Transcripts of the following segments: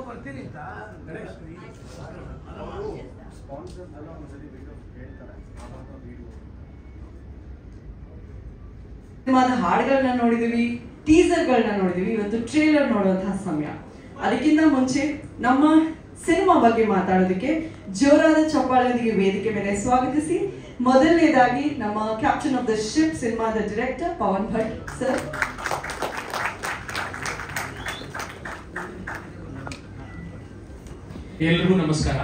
ಬರ್ತೀನಿ ಸಿನಿಮಾದ ಹಾಡುಗಳನ್ನ ನೋಡಿದೀವಿ, ಟೀಸರ್ಗಳನ್ನ ನೋಡಿದೀವಿ. ಇವತ್ತು ಟ್ರೇಲರ್ ನೋಡುವಂತಹ ಸಮಯ. ಅದಕ್ಕಿಂತ ಮುಂಚೆ ನಮ್ಮ ಸಿನಿಮಾ ಬಗ್ಗೆ ಮಾತಾಡೋದಕ್ಕೆ ಜೋರಾದ ಚಪ್ಪಾಳೆಯೊಂದಿಗೆ ವೇದಿಕೆ ಮೇಲೆ ಸ್ವಾಗತಿಸಿ, ಮೊದಲನೇದಾಗಿ ನಮ್ಮ ಕ್ಯಾಪ್ಟನ್ ಆಫ್ ದ ಶಿಪ್ ಸಿನಿಮಾದ ಡೈರೆಕ್ಟರ್ ಪವನ್ ಭಟ್ ಸರ್. ಎಲ್ರಿಗೂ ನಮಸ್ಕಾರ.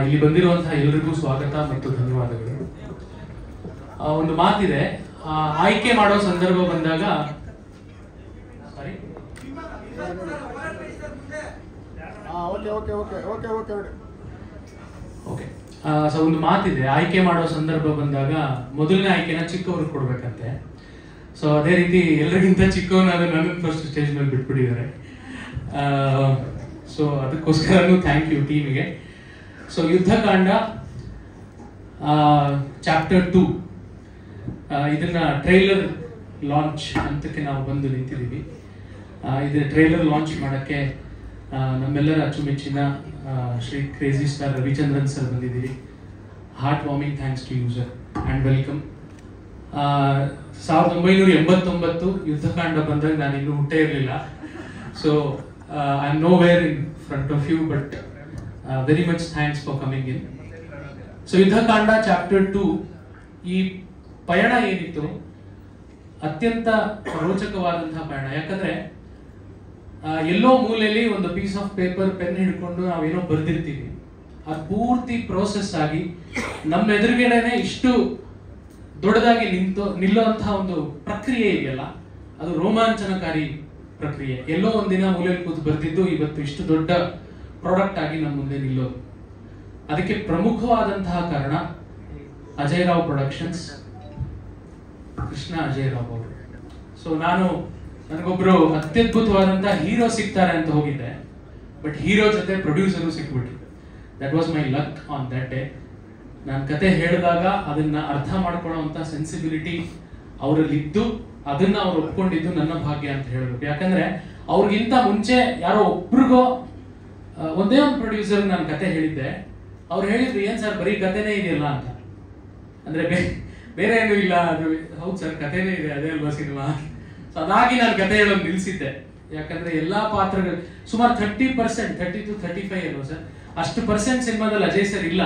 ಇಲ್ಲಿ ಬಂದಿರುವಂತಹ ಎಲ್ರಿಗೂ ಸ್ವಾಗತ ಮತ್ತು ಧನ್ಯವಾದಗಳು. ಒಂದು ಮಾತಿದೆ, ಆಯ್ಕೆ ಮಾಡೋ ಸಂದರ್ಭ ಬಂದಾಗ ಒಂದು ಮಾತಿದೆ, ಆಯ್ಕೆ ಮಾಡೋ ಸಂದರ್ಭ ಬಂದಾಗ ಮೊದಲನೇ ಆಯ್ಕೆನ ಚಿಕ್ಕವ್ರಿಗೆ ಕೊಡ್ಬೇಕಂತೆ. ಸೊ ಅದೇ ರೀತಿ ಎಲ್ಲರಿಗಿಂತ ಚಿಕ್ಕವನಾದ ನನ್ನ ಫಸ್ಟ್ ಸ್ಟೇಜ್ ಮೇಲೆ ಬಿಟ್ಬಿಟ್ಟಿದ್ದಾರೆ. ಸೊ ಅದಕ್ಕೋಸ್ಕರನೂ ಥ್ಯಾಂಕ್ ಯು ಟೀಮಿಗೆ. ಸೊ ಯುದ್ಧಕಾಂಡ ಚಾಪ್ಟರ್ 2 ಇದನ್ನ ಟ್ರೈಲರ್ ಲಾಂಚ್ ಹಂತಕ್ಕೆ ನಾವು ಬಂದು ನಿಂತಿದ್ದೀವಿ. ಇದನ್ನ ಟ್ರೈಲರ್ ಲಾಂಚ್ ಮಾಡೋಕ್ಕೆ ನಮ್ಮೆಲ್ಲರ ಅಚ್ಚುಮೆಚ್ಚಿನ Shri crazy star Ravichandran sir ಬಂದಿದ್ದೀರಿ. Heart warming thanks to you sir and welcome. 1989 Yuddhakaanda ಬಂದಾಗ ನಾನು ಇನ್ನೂ ಹುಟ್ಟೇ ಇರಲಿಲ್ಲ. So I am nowhere in front of you, but very much thanks for coming in. So Yuddhakaanda chapter 2 ಈ ಪಯಣ ಏನಿತ್ತು ಅತ್ಯಂತ ರೋಚಕವಾದಂತಹ ಪಯಣ. ಯಾಕಂದ್ರೆ ಎಲ್ಲೋ ಮೂಲೆಯಲ್ಲಿ ಒಂದು ಪೀಸ್ ಆಫ್ ಪೇಪರ್ ಪೆನ್ ಹಿಡ್ಕೊಂಡು ನಾವೇನೋ ಬರ್ದಿರ್ತೀವಿ, ಅದು ಪೂರ್ತಿ ಪ್ರೋಸೆಸ್ ಆಗಿ ನಮ್ಮ ಎದುರುಗಡೆನೆ ಇಷ್ಟು ದೊಡ್ಡದಾಗಿ ನಿಲ್ಲುವಂತಹ ಒಂದು ಪ್ರಕ್ರಿಯೆ ಇದೆಯಲ್ಲ, ಅದು ರೋಮಾಂಚನಕಾರಿ ಪ್ರಕ್ರಿಯೆ. ಎಲ್ಲೋ ಒಂದಿನ ಮೂಲೆಯಲ್ಲಿ ಕೂತು ಬರ್ತಿದ್ದು ಇವತ್ತು ಇಷ್ಟು ದೊಡ್ಡ ಪ್ರಾಡಕ್ಟ್ ಆಗಿ ನಮ್ಮ ಮುಂದೆ ನಿಲ್ಲೋದು. ಅದಕ್ಕೆ ಪ್ರಮುಖವಾದಂತಹ ಕಾರಣ ಅಜಯ್ ರಾವ್ ಪ್ರೊಡಕ್ಷನ್ಸ್, ಕೃಷ್ಣ ಅಜಯ್ ರಾವ್ ಅವರು. ಸೊ ನನಗೊಬ್ರು ಅತ್ಯದ್ಭುತವಾದಂತಹ ಹೀರೋ ಸಿಗ್ತಾರೆ ಅಂತ ಹೋಗಿದ್ದೆ, ಬಟ್ ಹೀರೋ ಜೊತೆ ಪ್ರೊಡ್ಯೂಸರು ಸಿಕ್ಬಿಟ್ರು. That was my luck on that day. ನಾನು ಕತೆ ಹೇಳಿದಾಗ ಅದನ್ನ ಅರ್ಥ ಮಾಡ್ಕೊಳ್ಳೋಂಥ ಸೆನ್ಸಿಬಿಲಿಟಿ ಅವರಲ್ಲಿದ್ದು ಅದನ್ನ ಅವ್ರು ಒಪ್ಕೊಂಡಿದ್ದು ನನ್ನ ಭಾಗ್ಯ ಅಂತ ಹೇಳ್ಬೇಕು. ಯಾಕಂದ್ರೆ ಅವ್ರಿಗಿಂತ ಮುಂಚೆ ಯಾರೋ ಒಬ್ರಿಗೋ ಒಂದೇ ಒಂದು ಪ್ರೊಡ್ಯೂಸರ್ ನಾನು ಕತೆ ಹೇಳಿದ್ದೆ. ಅವ್ರು ಹೇಳಿದ್ರು, ಏನ್ ಸರ್ ಬರೀ ಕತೆನೇ ಇದೆಯಲ್ಲ ಅಂತ. ಅಂದ್ರೆ ಬೇರೆ ಏನೂ ಇಲ್ಲ. ಅದು ಹೌದು ಸರ್, ಕತೆನೇ ಇದೆ, ಅದೇ ಅಲ್ವಾ ಸಿನಿಮಾ. ಸೊ ಅದಾಗಿ ನಾನು ಕತೆ ಹೇಳೋದು ನಿಲ್ಸಿದ್ದೆ. ಯಾಕಂದ್ರೆ ಎಲ್ಲಾ ಪಾತ್ರಗಳು ಸುಮಾರು 30% 30 to 35 ಅಲ್ವಾ ಸರ್, ಅಷ್ಟು ಪರ್ಸೆಂಟ್ ಸಿನಿಮಾದಲ್ಲಿ ಅಜಯ್ ಸರ್ ಇಲ್ಲ.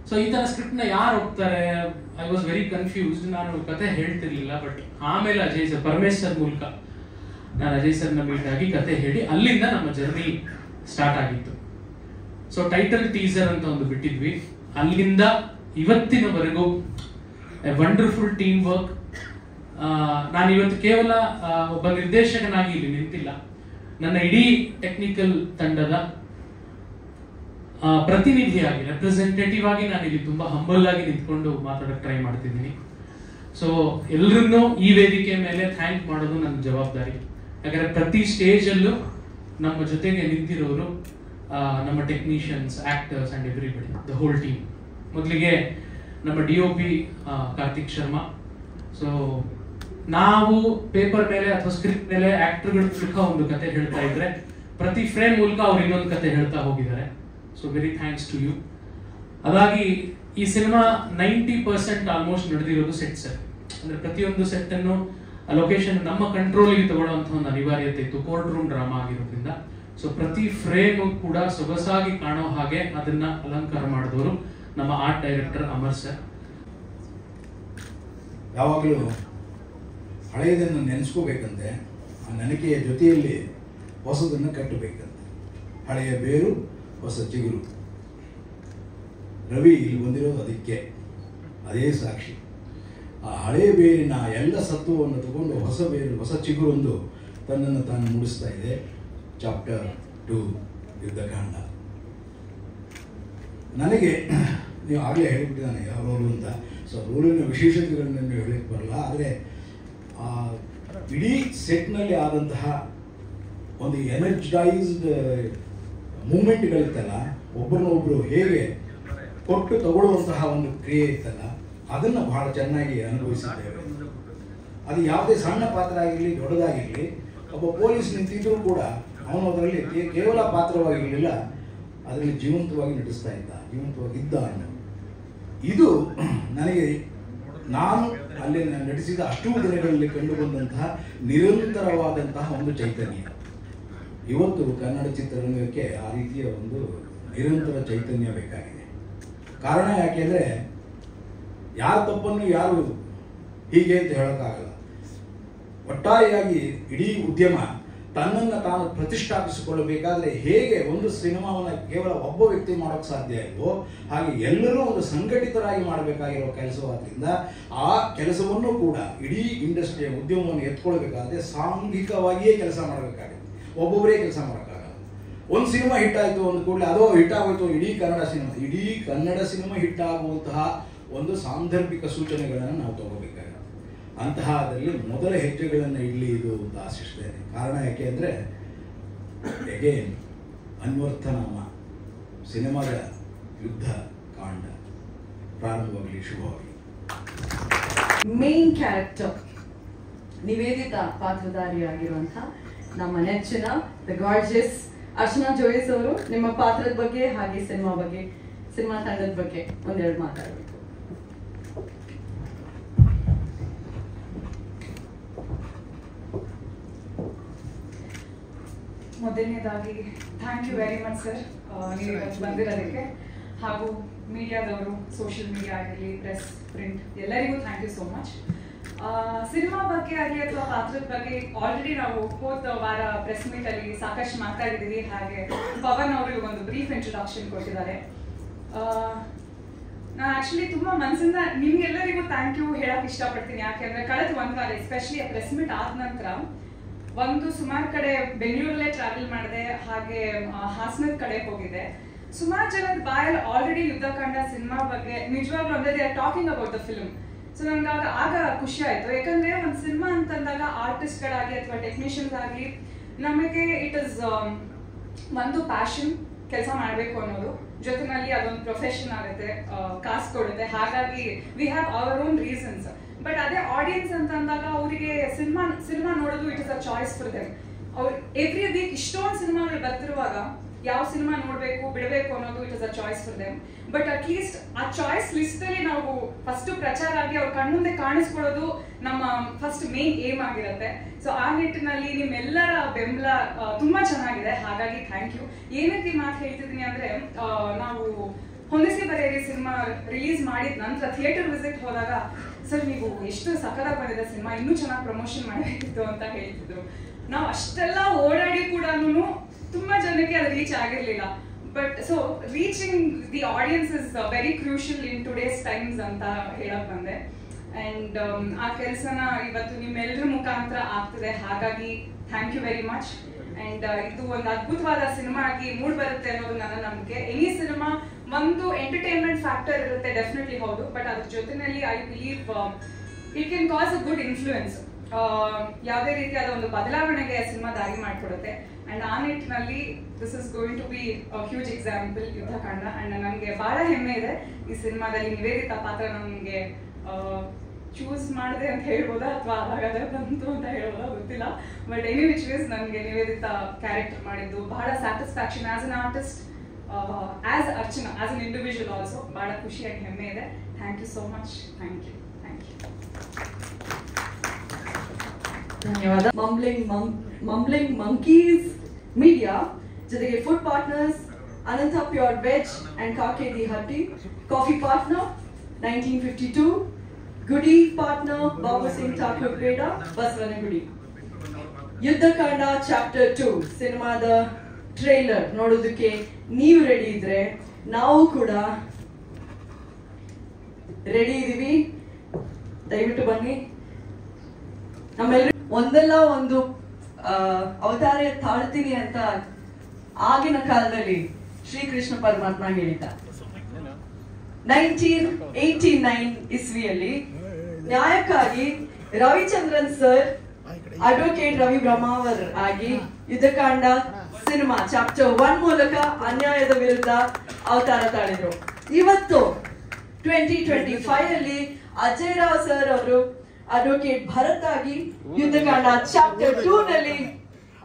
ಸೊ ಈ ತರ ಸ್ಕ್ರಿಪ್ಟ್ ನ ಯಾರು ಹೋಗ್ತಾರೆ? I was very confused. ನಾನು ಕತೆ ಹೇಳ್ತಿರ್ಲಿಲ್ಲ. ಬಟ್ ಆಮೇಲೆ ಅಜಯ್ ಸರ್, ಪರಮೇಶ್ ಸರ್ ಮೂಲಕ ನಾನು ಅಜಯ್ ಸರ್ನ ಮೀಟ್ ಆಗಿ ಕತೆ ಹೇಳಿ ಅಲ್ಲಿಂದ ನಮ್ಮ ಜರ್ನಿ ಸ್ಟಾರ್ಟ್ ಆಗಿತ್ತು. ಸೊ ಟೈಟಲ್ ಟೀಸರ್ ಅಂತ ಒಂದು ಬಿಟ್ಟಿದ್ವಿ. ಅಲ್ಲಿಂದ ಇವತ್ತಿನವರೆಗೂ ವಂಡರ್ಫುಲ್ ಟೀಮ್ ವರ್ಕ್. ನಾನು ಇವತ್ತು ಕೇವಲ ಒಬ್ಬ ನಿರ್ದೇಶಕನಾಗಿ ಇಲ್ಲಿ ನಿಂತಿಲ್ಲ, ನನ್ನ ಇಡೀ ಟೆಕ್ನಿಕಲ್ ತಂಡದ ಪ್ರತಿನಿಧಿಯಾಗಿ, ರೆಪ್ರೆಸೆಂಟೇಟಿವ್ ಆಗಿ ನಾನು ಇಲ್ಲಿ ತುಂಬಾ ಹಂಬಲ್ ಆಗಿ ನಿಂತ್ಕೊಂಡು ಮಾತಾಡಕ್ಕೆ ಟ್ರೈ ಮಾಡ್ತಿದ್ದೀನಿ. ಸೊ ಎಲ್ಲರನ್ನೂ ಈ ವೇದಿಕೆ ಮೇಲೆ ಥ್ಯಾಂಕ್ ಮಾಡೋದು ನನ್ನ ಜವಾಬ್ದಾರಿ. ಯಾಕಂದ್ರೆ ಪ್ರತಿ ಸ್ಟೇಜ್ ಅಲ್ಲೂ ನಮ್ಮ ಜೊತೆಗೆ ನಿಂತಿರೋರು ನಮ್ಮ technicians, actors and everybody, the whole team. ಮೊದಲಿಗೆ ನಮ್ಮ DOP ಕಾರ್ತಿಕ್ ಶರ್ಮಾ. ಸೊ ನಾವು ಪೇಪರ್ ಮೇಲೆ ಅಥವಾ ಸ್ಕ್ರಿಪ್ಟ್ ಮೇಲೆ ಆಕ್ಟರ್ಗಳ ಮೂಲಕ ಒಂದು ಕತೆ ಹೇಳ್ತಾ ಇದ್ರೆ, ಪ್ರತಿ ಫ್ರೇಮ್ ಮೂಲಕ ಅವ್ರು ಇನ್ನೊಂದು ಕತೆ ಹೇಳ್ತಾ ಹೋಗಿದ್ದಾರೆ. So very thanks to you. ಅದಾಗಿ ಈ ಸಿನಿಮಾ 90% ಆಲ್ಮೋಸ್ಟ್ ನಡೆದಿರೋದು ಸೆಟ್ ಸರ್. ಅಂದ್ರೆ ಪ್ರತಿಯೊಂದು ಸೆಟ್ ಅನ್ನು ಲೊಕೇಶನ್ ನಮ್ಮ ಕಂಟ್ರೋಲ್ಗೆ ತಗೊಳ್ಳುವಂತ ಒಂದು ಅನಿವಾರ್ಯತೆ ಇತ್ತು, ಕೋರ್ಟ್ ರೂಮ್ ಡ್ರಾಮಾ ಆಗಿರೋದ್ರಿಂದ. ಸೊ ಪ್ರತಿ ಫ್ರೇಮ್ ಕೂಡ ಸೊಗಸಾಗಿ ಕಾಣೋ ಹಾಗೆ ಅದನ್ನ ಅಲಂಕಾರ ಮಾಡಿದವರು ನಮ್ಮ ಆರ್ಟ್ ಡೈರೆಕ್ಟರ್ ಅಮರ್ ಸರ್. ಯಾವಾಗಲೂ ಹಳೆಯದನ್ನು ನೆನೆಸ್ಕೋಬೇಕಂತೆ, ಆ ನೆನಕೆಯ ಜೊತೆಯಲ್ಲಿ ಹೊಸದನ್ನು ಕಟ್ಟಬೇಕಂತೆ. ಹಳೆಯ ಬೇರು ಹೊಸ ಚಿಗುರು. ರವಿ ಇಲ್ಲಿ ಬಂದಿರೋದು ಅದಕ್ಕೆ, ಅದೇ ಸಾಕ್ಷಿ. ಆ ಹಳೆಯ ಬೇರಿನ ಎಲ್ಲ ಸತ್ವವನ್ನು ತಗೊಂಡು ಹೊಸ ಬೇರು, ಹೊಸ ಚಿಗುರೊಂದು ತನ್ನನ್ನು ತಾನು ಮೂಡಿಸ್ತಾ ಇದೆ. ಚಾಪ್ಟರ್ 2 ಯುದ್ಧಕಾಂಡ. ನನಗೆ ನೀವು ಆಗಲೇ ಹೇಳಿಬಿಟ್ಟಿದ್ದಾನೆ ಯಾವ ರೋಲು ಅಂತ. ಸೊ ರೋಲಿನ ವಿಶೇಷತೆಗಳನ್ನು ಹೇಳಕ್ಕೆ ಬರಲ್ಲ. ಆದರೆ ಇಡೀ ಸೆಟ್ನಲ್ಲಿ ಆದಂತಹ ಒಂದು ಎನರ್ಜೈಸ್ಡ್ ಮೂಮೆಂಟ್ಗಳಿತ್ತಲ್ಲ, ಒಬ್ಬರನ್ನೊಬ್ಬರು ಹೇಗೆ ಕೊಟ್ಟು ತಗೊಳ್ಳುವಂತಹ ಒಂದು ಕ್ರಿಯೆ ಇತ್ತಲ್ಲ, ಅದನ್ನು ಬಹಳ ಚೆನ್ನಾಗಿ ಅನುಭವಿಸಿದ್ದೇವೆ. ಅದು ಯಾವುದೇ ಸಣ್ಣ ಪಾತ್ರ ಆಗಿರಲಿ ದೊಡ್ಡದಾಗಿರಲಿ, ಒಬ್ಬ ಪೊಲೀಸ್ ನಿಂತಿದ್ರೂ ಕೂಡ ಅವನು ಅದರಲ್ಲಿ ಕೇವಲ ಪಾತ್ರವಾಗಿರಲಿಲ್ಲ, ಅದರಲ್ಲಿ ಜೀವಂತವಾಗಿ ನಟಿಸ್ತಾ ಇದ್ದ, ಜೀವಂತವಾಗಿದ್ದ ಅನ್ನೋ ಇದು ನನಗೆ ನಾನು ಅಲ್ಲಿ ನಟಿಸಿದ ಅಷ್ಟೂ ದಿನಗಳಲ್ಲಿ ಕಂಡುಬಂದಂತಹ ನಿರಂತರವಾದಂತಹ ಒಂದು ಚೈತನ್ಯ. ಇವತ್ತು ಕನ್ನಡ ಚಿತ್ರರಂಗಕ್ಕೆ ಆ ರೀತಿಯ ಒಂದು ನಿರಂತರ ಚೈತನ್ಯ ಬೇಕಾಗಿದೆ. ಕಾರಣ ಯಾಕೆಂದರೆ ಯಾರ ತಪ್ಪನ್ನು ಯಾರು ಹೀಗೆ ಅಂತ ಹೇಳೋಕ್ಕಾಗಲ್ಲ. ಒಟ್ಟಾರೆಯಾಗಿ ಇಡೀ ಉದ್ಯಮ ತನ್ನನ್ನು ತಾನು ಪ್ರತಿಷ್ಠಾಪಿಸಿಕೊಳ್ಳಬೇಕಾದ್ರೆ ಹೇಗೆ ಒಂದು ಸಿನಿಮಾವನ್ನು ಕೇವಲ ಒಬ್ಬ ವ್ಯಕ್ತಿ ಮಾಡೋಕ್ಕೆ ಸಾಧ್ಯ ಇಲ್ವೋ ಹಾಗೆ ಎಲ್ಲರೂ ಒಂದು ಸಂಘಟಿತರಾಗಿ ಮಾಡಬೇಕಾಗಿರೋ ಕೆಲಸವಾದ್ರಿಂದ ಆ ಕೆಲಸವನ್ನು ಕೂಡ ಇಡೀ ಇಂಡಸ್ಟ್ರಿಯ ಉದ್ಯಮವನ್ನು ಎತ್ಕೊಳ್ಬೇಕಾದ್ರೆ ಸಾಂಘಿಕವಾಗಿಯೇ ಕೆಲಸ ಮಾಡಬೇಕಾಗುತ್ತೆ. ಒಬ್ಬೊಬ್ಬರೇ ಕೆಲಸ ಮಾಡೋಕ್ಕಾಗಲ್ಲ. ಒಂದು ಸಿನಿಮಾ ಹಿಟ್ ಆಯಿತು ಒಂದು ಕೂಡಲೇ ಅದೋ ಹಿಟ್ ಆಗೋಯ್ತು ಇಡೀ ಕನ್ನಡ ಸಿನಿಮಾ ಹಿಟ್ ಆಗುವಂತಹ ಒಂದು ಸಾಂದರ್ಭಿಕ ಸೂಚನೆಗಳನ್ನು ನಾವು ತಗೋಬೇಕಾಗುತ್ತೆ. ಅಂತಹದಲ್ಲಿ ಮೊದಲ ಹೆಜ್ಜೆಗಳನ್ನು ಇಡಲಿ ಇದು ಅಂತ ಆಶಿಸ್ತೇನೆ. ಕಾರಣ ಯಾಕೆ ಅಂದರೆ ಅಗೇನ್ ಅನ್ವರ್ಥನಾಮ ಸಿನಿಮಾದ ಯುದ್ಧ ಕಾಂಡ ಪ್ರಾರಂಭವಾಗಲಿ, ಶುಭವಾಗಲಿ. ಮೇನ್ ಕ್ಯಾರೆಕ್ಟರ್ ನಿವೇದಿತಾ ಪಾತ್ರಧಾರಿಯಾಗಿರುವಂತಹ ನಮ್ಮ ನೆಚ್ಚಿನ ದ ಗಾರ್ಜಿಯಸ್ ಅರ್ಚನಾ ಜೋಯಿಸ್ ಅವರು ನಿಮ್ಮ ಪಾತ್ರದ ಬಗ್ಗೆ ಹಾಗೆ ಸಿನಿಮಾ ತಂಡದ ಬಗ್ಗೆ ಒಂದೆರಡು ಮಾತಾಡಬೇಕು. ಮೊದಲನೇದಾಗಿ thank you very much sir, ನೀವು ಇವತ್ತು ಬಂದಿರೋದಕ್ಕೆ. ಹಾಗೂ ಮೀಡಿಯಾದವರು, ಸೋಷಿಯಲ್ ಮೀಡಿಯಾ ಆಗಿರಲಿ, ಪ್ರೆಸ್, ಪ್ರಿಂಟ್ ಎಲ್ಲರಿಗೂ thank you so much. Cinema ಬಗ್ಗೆ ಆಗಲಿ ಅಥವಾ ಪಾತ್ರದ ಬಗ್ಗೆ ಆಲ್ರೆಡಿ ನಾವು ಹೋದ ವಾರ ಪ್ರೆಸ್ ಮೀಟಲ್ಲಿ ಸಾಕಷ್ಟು ಮಾತಾಡಿದ್ದೀವಿ. ಹಾಗೆ ಪವನ್ ಅವರು ಒಂದು ಬ್ರೀಫ್ ಇಂಟ್ರೊಡಕ್ಷನ್ ಕೊಟ್ಟಿದ್ದಾರೆ. ನಾನು ಆ್ಯಕ್ಚುಲಿ ತುಂಬ ಮನಸ್ಸಿಂದ ನಿಮ್ಗೆಲ್ಲರಿಗೂ ಥ್ಯಾಂಕ್ ಯು ಹೇಳಕ್ಕೆ ಇಷ್ಟಪಡ್ತೀನಿ. ಯಾಕೆಂದರೆ ಕಳೆದ ಒಂದು ವಾರ ಎಸ್ಪೆಷಲಿ ಪ್ರೆಸ್ ಮೀಟ್ ಆದ ನಂತರ ಸುಮಾರು ಕಡೆ ಬೆಂಗಳೂರಲ್ಲೇ ಟ್ರಾವೆಲ್ ಮಾಡಿದೆ, ಹಾಗೆ ಹಾಸನದ ಕಡೆ ಹೋಗಿದೆ. ಸುಮಾರು ಜನದ ಬಾಯಲ್ಲಿ ಆಲ್ರೆಡಿ ಯುದ್ಧಕಾಂಡ ಸಿನಿಮಾ ಬಗ್ಗೆ ನಿಜವಾಗ್ಲೂ ಅಂದ್ರೆ they are talking about the film. So ನಂಗೆ ಆಗ ಖುಷಿ ಆಯಿತು. ಯಾಕಂದರೆ ಒಂದು ಸಿನಿಮಾ ಅಂತಂದಾಗ ಆರ್ಟಿಸ್ಟ್ಗಳಾಗಿ ಅಥವಾ ಟೆಕ್ನಿಷಿಯನ್ಸ್ ಆಗಲಿ ನಮಗೆ ಇಟ್ ಇಸ್ ಒಂದು ಪ್ಯಾಷನ್, ಕೆಲಸ ಮಾಡಬೇಕು ಅನ್ನೋದು, ಜೊತೆನಲ್ಲಿ ಅದೊಂದು ಪ್ರೊಫೆಷನ್ ಆಗುತ್ತೆ, ಕಾಸು ಕೊಡುತ್ತೆ. ಹಾಗಾಗಿ we have our own reasons. But ಅದೇ ಆಡಿಯನ್ಸ್ ಅಂತ ಅಂದಾಗ ಅವರಿಗೆ ಸಿನಿಮಾ ನೋಡೋದು it is a choice for them. ಅವ್ರು ಎವ್ರಿ ವೀಕ್ ಇಷ್ಟೊಂದು ಸಿನಿಮಾಗಳು ಬರ್ತಿರುವಾಗ ಯಾವ ಸಿನಿಮಾ ನೋಡಬೇಕು ಬಿಡಬೇಕು ಅನ್ನೋದು it is a choice for them. But at least ಆ ಚಾಯ್ಸ್ ಲಿಸ್ಟಲ್ಲಿ ನಾವು ಫಸ್ಟ್ ಪ್ರಚಾರ ಆಗಿ ಅವ್ರ ಕಣ್ಮುಂದೆ ಕಾಣಿಸ್ಕೊಳ್ಳೋದು ನಮ್ಮ ಫಸ್ಟ್ ಮೇನ್ ಏಮ್ ಆಗಿರುತ್ತೆ. ಸೊ ಆ ನಿಟ್ಟಿನಲ್ಲಿ ನಿಮ್ಮೆಲ್ಲರ ಬೆಂಬಲ ತುಂಬಾ ಚೆನ್ನಾಗಿದೆ. ಹಾಗಾಗಿ ಥ್ಯಾಂಕ್ ಯು. ಏನಕ್ಕೆ ಮಾತು ಹೇಳ್ತಿದ್ದೀನಿ ಅಂದ್ರೆ, ನಾವು ಹೊಂದಿಸಿ ಬರೆಯಿರಿ ಸಿನಿಮಾ ರಿಲೀಸ್ ಮಾಡಿದ ನಂತರ ಥಿಯೇಟರ್ ವಿಸಿಟ್ ಹೋದಾಗ ಸರ್ ನೀವು ಎಷ್ಟು ಸಖತ್ತಾಗಿ ಬಂದಿದೆ ಸಿನಿಮಾ, ಇನ್ನೂ ಚೆನ್ನಾಗಿ ಪ್ರಮೋಷನ್ ಮಾಡಬೇಕಿತ್ತು ಅಂತ ಹೇಳ್ತಿದ್ರು. ನಾವು ಅಷ್ಟೆಲ್ಲ ಓಡಾಡಿ ಕೂಡ ತುಂಬಾ ಜನಕ್ಕೆ ಅದು ರೀಚ್ ಆಗಿರ್ಲಿಲ್ಲ. But so reaching the audience is very crucial in today's times ಅಂತ ಹೇಳಕ್ ಬಂದೆ. ಅಂಡ್ ಆ ಕೆಲಸನ ಇವತ್ತು ನಿಮ್ಮೆಲ್ಲರ ಮುಖಾಂತರ ಆಗ್ತದೆ. ಹಾಗಾಗಿ thank you very much. And ಇದು ಒಂದು ಅದ್ಭುತವಾದ ಸಿನಿಮಾ ಆಗಿ ಮೂಡ್ ಬರುತ್ತೆ ಅನ್ನೋದು ನನ್ನ ನಂಬಿಕೆ. ಎನಿ ಸಿನಿಮಾ ಒಂದು ಎಂಟರ್ಟೈನ್ಮೆಂಟ್ ಫ್ಯಾಕ್ಟರ್ ಇರುತ್ತೆ, ಡೆಫಿನೆಟ್ಲಿ ಹೌದು. ಬಟ್ ಅದ್ರ ಜೊತೆನಲ್ಲಿ I believe it can cause a good influence. ಯಾವುದೇ ರೀತಿಯಾದ ಒಂದು ಬದಲಾವಣೆಗೆ ಸಿನಿಮಾ ದಾರಿ ಮಾಡಿಕೊಡುತ್ತೆ. ಅಂಡ್ ಆ ನಿಟ್ಟಿನಲ್ಲಿ this is going to be huge example Yuddhakaanda. And ನನಗೆ ಬಹಳ ಹೆಮ್ಮೆ ಇದೆ ಈ ಸಿನಿಮಾದಲ್ಲಿ ನಿವೇದಿತಾ ಪಾತ್ರ ನನಗೆ ಚೂಸ್ ಮಾಡಿದೆ ಅಂತ ಹೇಳ್ಬೋದಾ ಅಥವಾ ಅದಾಗದ ಬಂತು ಅಂತ ಹೇಳ್ಬೋದಾ ಗೊತ್ತಿಲ್ಲ. ಬಟ್ ಎನಿ ವಿಚ್ ವೇಸ್ ನನಗೆ ನಿವೇದಿತಾ ಕ್ಯಾರೆಕ್ಟರ್ ಮಾಡಿದ್ದು ಬಹಳ satisfaction as an artist, as Archana, as an individual also ಬಹಳ ಖುಷಿಯಾಗಿ ಹೆಮ್ಮೆ ಇದೆ. Thank you so much. Thank you. ಧನ್ಯವಾದ. ಮಂಬ್ಲಿಂಗ್ ಮಂಕೀಸ್ ಮೀಡಿಯಾ ಜೊತೆಗೆ food partners Anantha pure veg and Kakedi Hatti, coffee partner 1952, goodie partner Babu Singh Thakur peda, Basavanagudi. Yuddhakaanda chapter 2 ಸಿನಿಮಾದ ಟ್ರೈಲರ್ ನೋಡೋದಕ್ಕೆ ನೀವು ರೆಡಿ ಇದ್ರೆ ನಾವು ಕೂಡ ರೆಡಿ ಇದೀವಿ. ದಯವಿಟ್ಟು ಬನ್ನಿ. ನಮ್ಮೆಲ್ಲರೂ ಒಂದಲ್ಲ ಒಂದು ಅವತಾರ ತಾಳ್ತೀನಿ ಅಂತ ಆಗಿನ ಕಾಲದಲ್ಲಿ ಶ್ರೀಕೃಷ್ಣ ಪರಮಾತ್ಮ ಹೇಳಿದ್ದ. 1989 ಇಸ್ವಿಯಲ್ಲಿ ನ್ಯಾಯಕ್ಕಾಗಿ ರವಿಚಂದ್ರನ್ ಸರ್ ಅಡ್ವೊಕೇಟ್ ರವಿ ಬ್ರಹ್ಮಾವರ್ ಆಗಿ ಯುದ್ಧಕಾಂಡ ಸಿನಿಮಾ ಚಾಪ್ಟರ್ 1 ಮೂಲಕ ಅನ್ಯಾಯದ ವಿರುದ್ಧ ಅವತಾರ ತಾಳಿದ್ರು. ಇವತ್ತು 2025 ಅಲ್ಲಿ ಅಜಯ್ ರಾವ್ ಸರ್ ಅವರು ಅಡ್ವೊಕೇಟ್ ಭರತ್ ಆಗಿ ಯುದ್ಧಕಾಂಡ ಚಾಪ್ಟರ್ 2 ನಲ್ಲಿ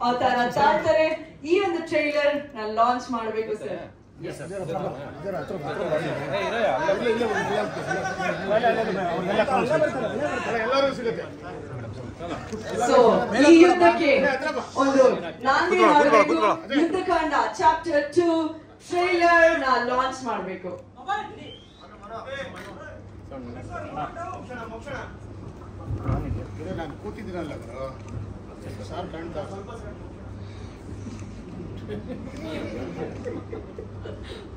ಅವತಾರ ತಾಳ್ತಾರೆ. ಈ ಒಂದು ಟ್ರೈಲರ್ ನಾನು ಲಾಂಚ್ ಮಾಡಬೇಕು ಸರ್. ಸೊ ಈ ಯುದ್ಧಕ್ಕೆ ಒಂದು ನಾಂದಿ ಮಾಡಬೇಕು. ಯುದ್ಧಕಾಂಡ ಚಾಪ್ಟರ್ 2 ಟ್ರೈಲರ್ ನಾ ಲಾಂಚ್ ಮಾಡಬೇಕು. ನಾನು ಕೂತಿದ್ದೀನಲ್ಲ ಸಾರ್ ಕಾಣ್ತಾ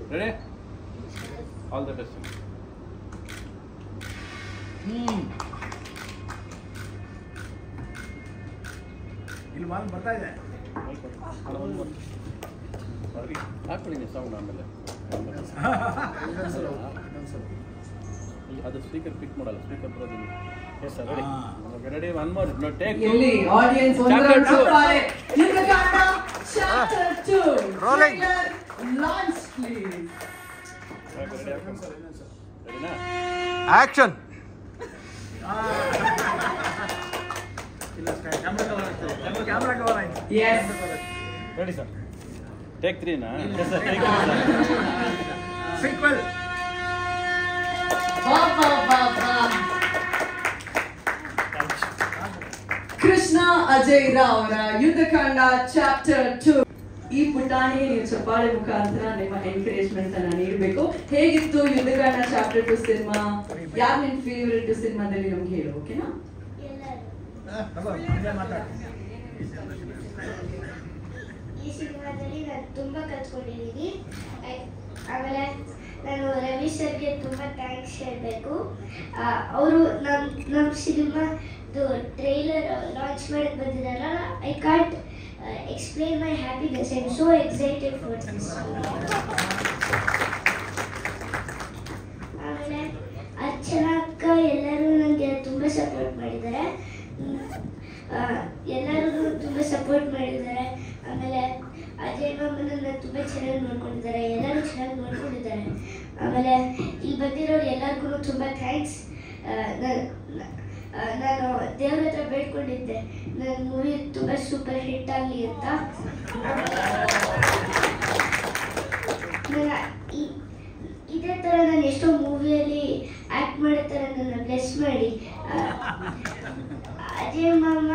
Ready? All the best. ಇಲ್ಲಿ ಮಾಲ್ ಬರ್ತಾ ಇದೆ. ಹಾಕೊಳ್ಳಿ ಸೌಂಡ್ ಆಮೇಲೆ ಅದು ಸ್ಪೀಕರ್ ಪಿಕ್ ಮಾಡಲ್ಲ, ಸ್ಪೀಕರ್ ಬರೋದಿಲ್ಲ. Yes sir, ready. One more. No take ಎಲ್ಲಿ ಆಡಿಯನ್ಸ್ ಒಂದು ಚಪ್ಪಾಳೆ. Yuddhakaanda chapter 2 Rolling. Launch please. ರೆಡಿನಾ? ಆಕ್ಷನ್. ಕ್ಯಾಮ್ರಾ ಕವರ್ ಆಯ್ತು. Yes ready sir. ಟೇಕ್ 3 ನಾ? Yes sir, take sequel. Krishna Ajay Rao ಅವರ ಯುದ್ಧಕಾಂಡ ಚಾಪ್ಟರ್ 2. ಈ ಪುಟಾಣಿ ನೀವು ಚಪ್ಪಾಳೆ ಮುಖಾಂತರ ನಿಮ್ಮ ಎನ್ಕರೇಜ್ಮೆಂಟ್ ಅನ್ನ ನೀಡಬೇಕು. ಹೇಗಿತ್ತು ಯುದ್ಧಕಾಂಡ ಚಾಪ್ಟರ್ 2 ಸಿನಿಮಾ? ಯಾರು ನಿನ್ ಫೇವರೇಟ್ ಸಿನಿಮಾದಲ್ಲಿ ನಮ್ಗೆ ಹೇಳು, ಓಕೆನಾ? ಈ ಸಿನಿಮಾದಲ್ಲಿ ನಾನು ತುಂಬ ಕಲ್ತ್ಕೊಂಡಿದ್ದೀನಿ. ಆಮೇಲೆ ನಾನು ರವಿ ಸರ್ಗೆ ತುಂಬ ಥ್ಯಾಂಕ್ಸ್ ಹೇಳಬೇಕು. ಅವರು ನಮ್ಮ ಸಿನಿಮಾದು ಟ್ರೈಲರ್ ಲಾಂಚ್ ಮಾಡಕ್ಕೆ ಬಂದಿದ್ದಾರಲ್ಲ, I can't explain my happiness. I am so excited for this. ಆಮೇಲೆ ಅರ್ಚನಾ ಅಕ್ಕ ಎಲ್ಲರೂ ನನಗೆ ತುಂಬ ಸಪೋರ್ಟ್ ಮಾಡಿದ್ದಾರೆ. ಎಲ್ಲರೂ ತುಂಬ ಸಪೋರ್ಟ್ ಮಾಡಿದ್ದಾರೆ. ಆಮೇಲೆ ಅಜಯ್ ಮಾಮನನ್ನ ತುಂಬ ಚೆನ್ನಾಗಿ ನೋಡ್ಕೊಂಡಿದ್ದಾರೆ. ಎಲ್ಲರೂ ಚೆನ್ನಾಗಿ ನೋಡ್ಕೊಂಡಿದ್ದಾರೆ. ಆಮೇಲೆ ಇಲ್ಲಿ ಬಂದಿರೋರು ಎಲ್ಲರಿಗೂ ತುಂಬ ಥ್ಯಾಂಕ್ಸ್. ನಾನು ದೇವ್ರ ಹತ್ರ ಬೇಡ್ಕೊಂಡಿದ್ದೆ ನನ್ನ ಮೂವಿ ತುಂಬ ಸೂಪರ್ ಹಿಟ್ ಆಗಲಿ ಅಂತ. ಇದೇ ಥರ ನಾನು ಎಷ್ಟೋ ಮೂವಿಯಲ್ಲಿ ಆ್ಯಕ್ಟ್ ಮಾಡೋ ಥರ ನನ್ನ ಬ್ಲೆಸ್ ಮಾಡಿ. ಅಜಯ್ ಮಾಮ ಅಲ್ಲ,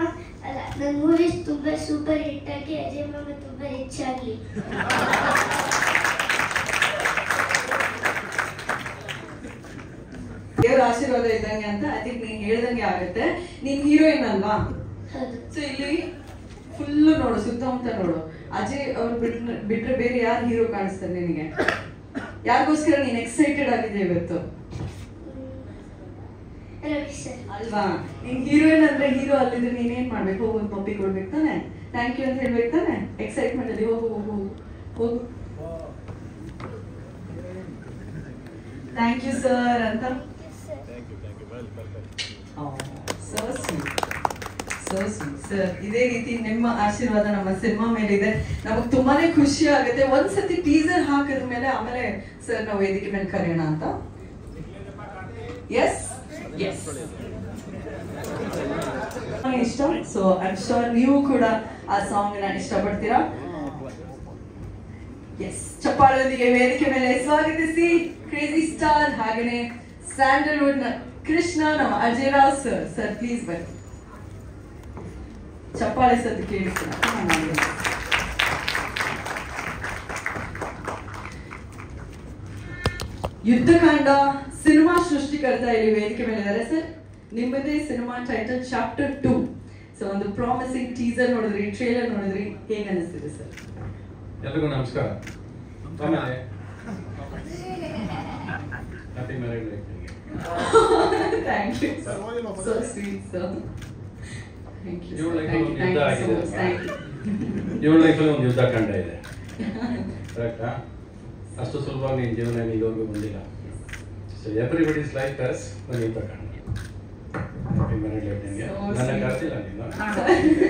ನನ್ನ ಮೂವೀಸ್ ತುಂಬ ಸೂಪರ್ ಹಿಟ್ ಆಗಿ ಅಜಯ್ ಮಾಮ ತುಂಬ ರಿಚ್ ಆಗಲಿ. ದೇವ್ರ ಆಶೀರ್ವಾದ ಇದ್ದಂಗೆ ಅಂತ ಐ ಥಿಂಕ್ ನೀನ್ ಹೇಳ್ದಂಗೆ ಆಗುತ್ತೆ. ನೀನ್ ಹೀರೋಯಿನ್ ಅಲ್ವಾ? ಹೌದು. ಸೊ ಇಲ್ಲಿ ಫುಲ್ಲು ನೋಡು, ಸುತ್ತಮುತ್ತ ನೋಡು. ಅಜಯ್ ಅವ್ರು ಬಿಟ್ರೆ ಬೇರೆ ಯಾರು ಹೀರೋ ಕಾಣಿಸ್ತಾರೆ ನಿನಗೆ? ಯಾರಿಗೋಸ್ಕರ ನೀನ್ ಎಕ್ಸೈಟೆಡ್ ಆಗಿದೆ ಇವತ್ತು? ರವಿ ಸರ್ ಅಲ್ವಾ? ನೀನ್ ಹೀರೋಯಿನ್ ಅಂದ್ರೆ ಹೀರೋ ಅಲ್ಲಿದ್ರೆ ನೀನೇನ್ ಮಾಡ್ಬೇಕು? ಹೋಗಿ ಒಂದು ಪಪ್ಪಿ ಕೊಡ್ಬೇಕು ತಾನೆ, ಥ್ಯಾಂಕ್ ಯು ಅಂತ ಹೇಳ್ಬೇಕು ತಾನೆ, ಎಕ್ಸೈಟ್ಮೆಂಟ್ ಅಲ್ಲಿ ಹೋಗು ಹೋಗು ಹೋಗು ಥ್ಯಾಂಕ್ ಯು ಸರ್ ಅಂತ. ಸರ್ ಇದೇ ರೀತಿ ನಿಮ್ಮ ಆಶೀರ್ವಾದ ನಮ್ಮ ಸಿನಿಮಾ ಮೇಲಿದೆ. ನಮಗ್ ತುಂಬಾನೇ ಖುಷಿ ಆಗುತ್ತೆ. ಒಂದ್ಸತಿ ಟೀಸರ್ ಹಾಕಿದ ಮೇಲೆ ಆಮೇಲೆ ಸರ್ ನಾವು ವೇದಿಕೆ ಮೇಲೆ ಕರೆಯೋಣ ಅಂತ. ಎಸ್ ಎಸ್ ಇಷ್ಟ. ಸೊ ಐ ಆಮ್ ಶೋರ್ ನೀವು ಕೂಡ ಆ ಸಾಂಗ್ ನ ಇಷ್ಟಪಡ್ತೀರಾ. ಎಸ್, ಚಪ್ಪಾಳದೊಂದಿಗೆ ವೇದಿಕೆ ಮೇಲೆ ಸ್ವಾಗತಿಸಿ ಕ್ರೇಜಿ ಸ್ಟಾರ್ ಹಾಗೇನೆ ಸ್ಯಾಂಡಲ್ವುಡ್ ನ ಕೃಷ್ಣ ನಮ್ಮ Ajay Rao sir. Sir please ಬನ್ನಿ. ಚಪ್ಪಾಳೆ ಸದ್ದು ಕೇಳಿಸ್ತೀರ? ಯುದ್ಧಕಾಂಡ ಸಿನಿಮಾ ಸೃಷ್ಟಿಕರ್ತ ಇಲ್ಲಿ ವೇದಿಕೆ ಮೇಲೆ ಇದ್ದಾರೆ ಸರ್. ನಿಮ್ಮದೇ ಸಿನಿಮಾ ಟೈಟಲ್ ಚಾಪ್ಟರ್ 2. ಸೊ ಒಂದು ಪ್ರಾಮಿಸಿಂಗ್ ಟೀಸರ್ ನೋಡಿದ್ರಿ, ಟ್ರೇಲರ್ ನೋಡಿದ್ರಿ, ಹೇಗೆ ಅನಿಸ್ತಿದೆ ಸರ್? ಎಲ್ರಿಗೂ ನಮಸ್ಕಾರ. ಆಮೇಲೆ happy married life. Thank you so sweet sir. Thank you. ಇವಳ ಲೈಫಲ್ಲಿ ಒಂದು ಯುದ್ಧ ಆಗಿದೆ. ಇವಳ ಲೈಫಲ್ಲಿ ಒಂದು ಯುದ್ಧ ಕಂಡ ಇದೆ, ಕರೆಕ್ಟಾ? ಅಷ್ಟು ಸುಲಭವಾಗಿ ನಿನ್ನ ಜೀವನ ಇಲ್ಲಿವರೆಗೂ ಬಂದಿಲ್ಲ. ಸೊ ಎವ್ರಿಬಡೀಸ್ ಲೈಫ್ ಹ್ಯಾಸ್ ಒಂದು ಯುದ್ಧ ಕಂಡ. Happy married life. ನಿಮಗೆ ನನ್ನ ಕರೆಸಿಲ್ಲ ನೀನು,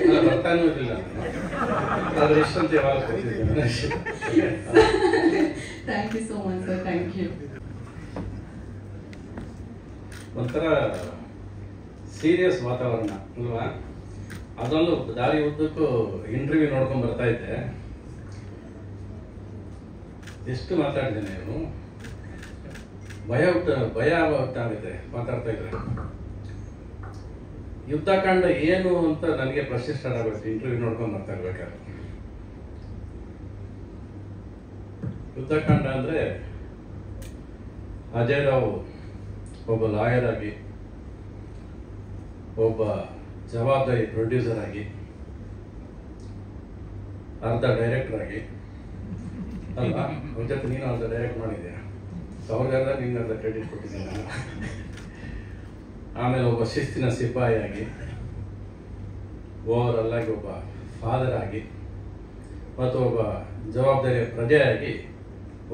ಅಲ್ಲ ಬರ್ತಾನೂ ಇರಲಿಲ್ಲ, ಅದ್ರ ಇಷ್ಟಂತ ಯಾವಾಗ ಕೊಡ್ತಿದ್ದೆ. Thank you so much sir. Thank you. ಒಂಥರ ಸೀರಿಯಸ್ ವಾತಾವರಣ ಅಲ್ವಾ? ಅದರಲ್ಲೂ ದಾರಿ ಉದ್ದಕ್ಕೂ ಇಂಟರ್ವ್ಯೂ ನೋಡ್ಕೊಂಡು ಬರ್ತಾ ಇದ್ದೆ. ಎಷ್ಟು ಮಾತಾಡಿದ್ದೇನೆ ಇವನು, ಭಯ ಆಗುತ್ತೆ ಮಾತಾಡ್ತಾ ಇದ್ರೆ. ಯುದ್ಧಕಾಂಡ ಏನು ಅಂತ ನನಗೆ ಪ್ರಶ್ನೆ ಸ್ಟಾರ್ಟ್ ಆಗುತ್ತೆ ಇಂಟರ್ವ್ಯೂ ನೋಡ್ಕೊಂಡು ಬರ್ತಾ ಇರ್ಬೇಕಾದ್ರೆ. ಯುದ್ಧಕಾಂಡ ಅಂದ್ರೆ ಅಜಯ್ ರಾವ್ ಒಬ್ಬ ಲಾಯರ್ ಆಗಿ, ಒಬ್ಬ ಜವಾಬ್ದಾರಿ ಪ್ರೊಡ್ಯೂಸರ್ ಆಗಿ, ಅರ್ಧ ಡೈರೆಕ್ಟರ್ ಆಗಿ ಅಲ್ವಾ? ಅವ್ರ ಜೊತೆ ನೀನು ಅರ್ಧ ಡೈರೆಕ್ಟ್ ಮಾಡಿದ್ಯಾ, ಅವ್ರಿಗಾದ್ರೆ ನಿಮ್ಗೆ ಅರ್ಧ ಕ್ರೆಡಿಟ್ ಕೊಟ್ಟಿದ್ದೀನಿ ನಾನು. ಆಮೇಲೆ ಒಬ್ಬ ಶಿಸ್ತಿನ ಸಿಪಾಯಿ ಆಗಿ, ಓವರ್ ಆಗಿ ಒಬ್ಬ ಫಾದರ್ ಆಗಿ, ಮತ್ತು ಒಬ್ಬ ಜವಾಬ್ದಾರಿಯ ಪ್ರಜೆಯಾಗಿ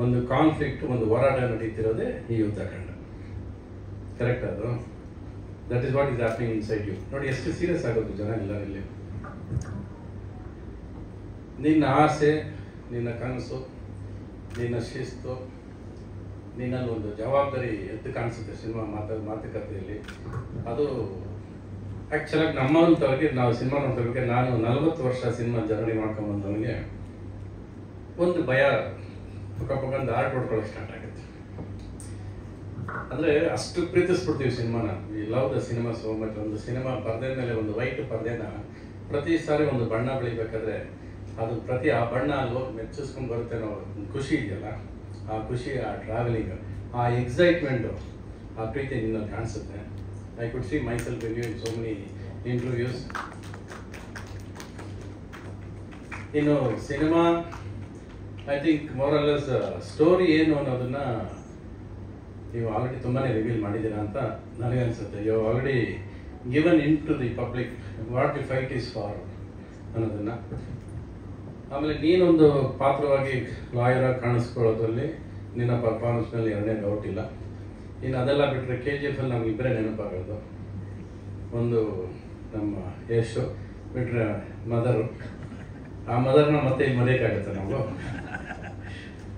ಒಂದು ಕಾನ್ಫ್ಲಿಕ್ಟ್, ಒಂದು ಹೋರಾಟ ನಡೀತಿರೋದೇ ಈ ಯುದ್ಧಕಾಂಡ. ಕರೆಕ್ಟ್ ಅದು? That is what is happening inside you. ನೋಡಿ ಎಷ್ಟು ಸೀರಿಯಸ್ ಆಗೋದು ಜನ ಎಲ್ಲರಲ್ಲಿ. ನಿನ್ನ ಆಸೆ, ನಿನ್ನ ಕನಸು, ನಿನ್ನ ಶಿಸ್ತು, ನಿನ್ನಲ್ಲಿ ಒಂದು ಜವಾಬ್ದಾರಿ ಎದ್ದು ಕಾಣಿಸುತ್ತೆ ಸಿನಿಮಾ ಮಾತುಕತೆಯಲ್ಲಿ. ಅದು ಆ್ಯಕ್ಚುಲಾಗಿ ನಮ್ಮಂಥವ್ರಿಗೆ, ನಾವು ಸಿನಿಮಾ ನೋಡ್ತೇವೆ. ನಾನು 40 ವರ್ಷ ಸಿನಿಮಾ ಜರ್ನಿ ಮಾಡ್ಕೊಂಬಂದವನಿಗೆ ಒಂದು ಭಯ, ಪಕ್ಕ ಆರ್ಟ್ ಹೊಡ್ಕೊಳ್ಳೋಕೆ ಸ್ಟಾರ್ಟ್ ಆಗುತ್ತೆ. ಅಂದರೆ ಅಷ್ಟು ಪ್ರೀತಿಸ್ಬಿಡ್ತೀವಿ ಸಿನಿಮಾನ. We love the cinema so much. ಒಂದು ಸಿನಿಮಾ ಪರದೆ ಮೇಲೆ ಒಂದು ವೈಟ್ ಪರದೆನ ಪ್ರತಿ ಸಾರಿ ಒಂದು ಬಣ್ಣ ಬೆಳಿಬೇಕಾದ್ರೆ ಅದು ಆ ಬಣ್ಣ ಅಲ್ಲಿ ಮೆಚ್ಚಿಸ್ಕೊಂಡು ಬರುತ್ತೆ ನಾವು, ಖುಷಿ ಇದೆಯಲ್ಲ, ಆ ಖುಷಿ, ಆ ಟ್ರಾವೆಲಿಂಗ್, ಆ ಎಕ್ಸೈಟ್ಮೆಂಟು, ಆ ಪ್ರೀತಿ ನಿನ್ನಲ್ಲಿ ಕಾಣಿಸುತ್ತೆ. I could see myself review in so many interviews. ಇನ್ನು cinema I think more or less story ಏನು ಅನ್ನೋದನ್ನ ನೀವು ಆಲ್ರೆಡಿ ತುಂಬಾ ರಿವೀಲ್ ಮಾಡಿದ್ದೀರಾ ಅಂತ ನನಗೆ ಅನಿಸುತ್ತೆ. You already given in to the public what the fight is for ಅನ್ನೋದನ್ನು. ಆಮೇಲೆ ನೀನೊಂದು ಪಾತ್ರವಾಗಿ ಲಾಯರ್ ಆಗಿ ಕಾಣಿಸ್ಕೊಳ್ಳೋದ್ರಲ್ಲಿ ನಿನ್ನ ಪರ್ಫಾರ್ಮೆನ್ಸ್ ಮೇಲೆ ಎರಡನೇ ಡೌಟ್ ಇಲ್ಲ. ಇನ್ನು ಅದೆಲ್ಲ ಬಿಟ್ಟರೆ KGF ಅಲ್ಲಿ ನಮ್ಗೆ ಇಬ್ಬರೇ ನೆನಪಾಗೋದು. ಒಂದು ನಮ್ಮ ಯಶು, ಬಿಟ್ಟರೆ ಮದರು. ಆ ಮದರ್ನ ಮತ್ತೆ ಇಲ್ಲಿ ಮರೆಯೋಕ್ಕಾಗುತ್ತೆ ನಾವು.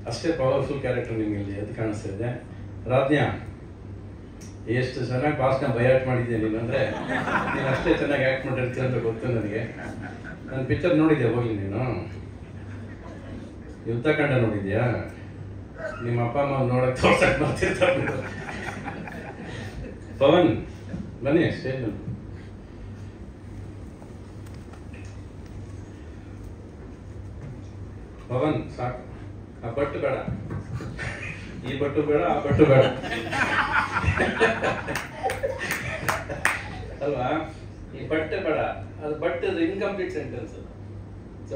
ಅಷ್ಟೇ ಪವರ್ಫುಲ್ ಕ್ಯಾರೆಕ್ಟರ್ ನಿಮಗೆ ಇಲ್ಲಿ ಎದ್ದು ಕಾಣಿಸ್ತಾ ಇದೆ. ರಾಜ್ಞಾ, ಎಷ್ಟು ಚೆನ್ನಾಗಿ ಭಾಷಣ ಬಯಾಟ್ ಮಾಡಿದ್ದೆ ನೀನು. ಅಂದರೆ ನೀನು ಅಷ್ಟೇ ಚೆನ್ನಾಗಿ ಆ್ಯಕ್ಟ್ ಮಾಡಿರ್ತೀಯ ಅಂತ ಗೊತ್ತು ನನಗೆ. ನನ್ನ ಪಿಕ್ಚರ್ ನೋಡಿದ್ಯಾ ಹೋಗಿ ನೀನು? ಯುದ್ಧಕಾಂಡ ನೋಡಿದ್ಯಾ? ನಿಮ್ಮ ಅಪ್ಪ ಅಮ್ಮ ನೋಡಕ್ಕೆ ತೋರ್ಸಕ್ಕೆ ಬರ್ತಿರ್ತಾರೆ. ಪವನ್ ಬನ್ನಿ ಸ್ಟೇಜ್ ಮೇಲೆ. ಪವನ್ ಸಾಕು, ಆ ಬಟ್ಟು ಬೇಡ, ಈ ಬಟ್ಟು ಬೇಡ, ಆ ಬಟ್ಟು ಬೇಡ ಅಲ್ವಾ? ಈ ಬಟ್ಟೆ ಬೇಡ, ಅದು ಬಟ್ಟೆ ಇನ್ಕಂಪ್ಲೀಟ್ ಸೆಂಟೆನ್ಸ್.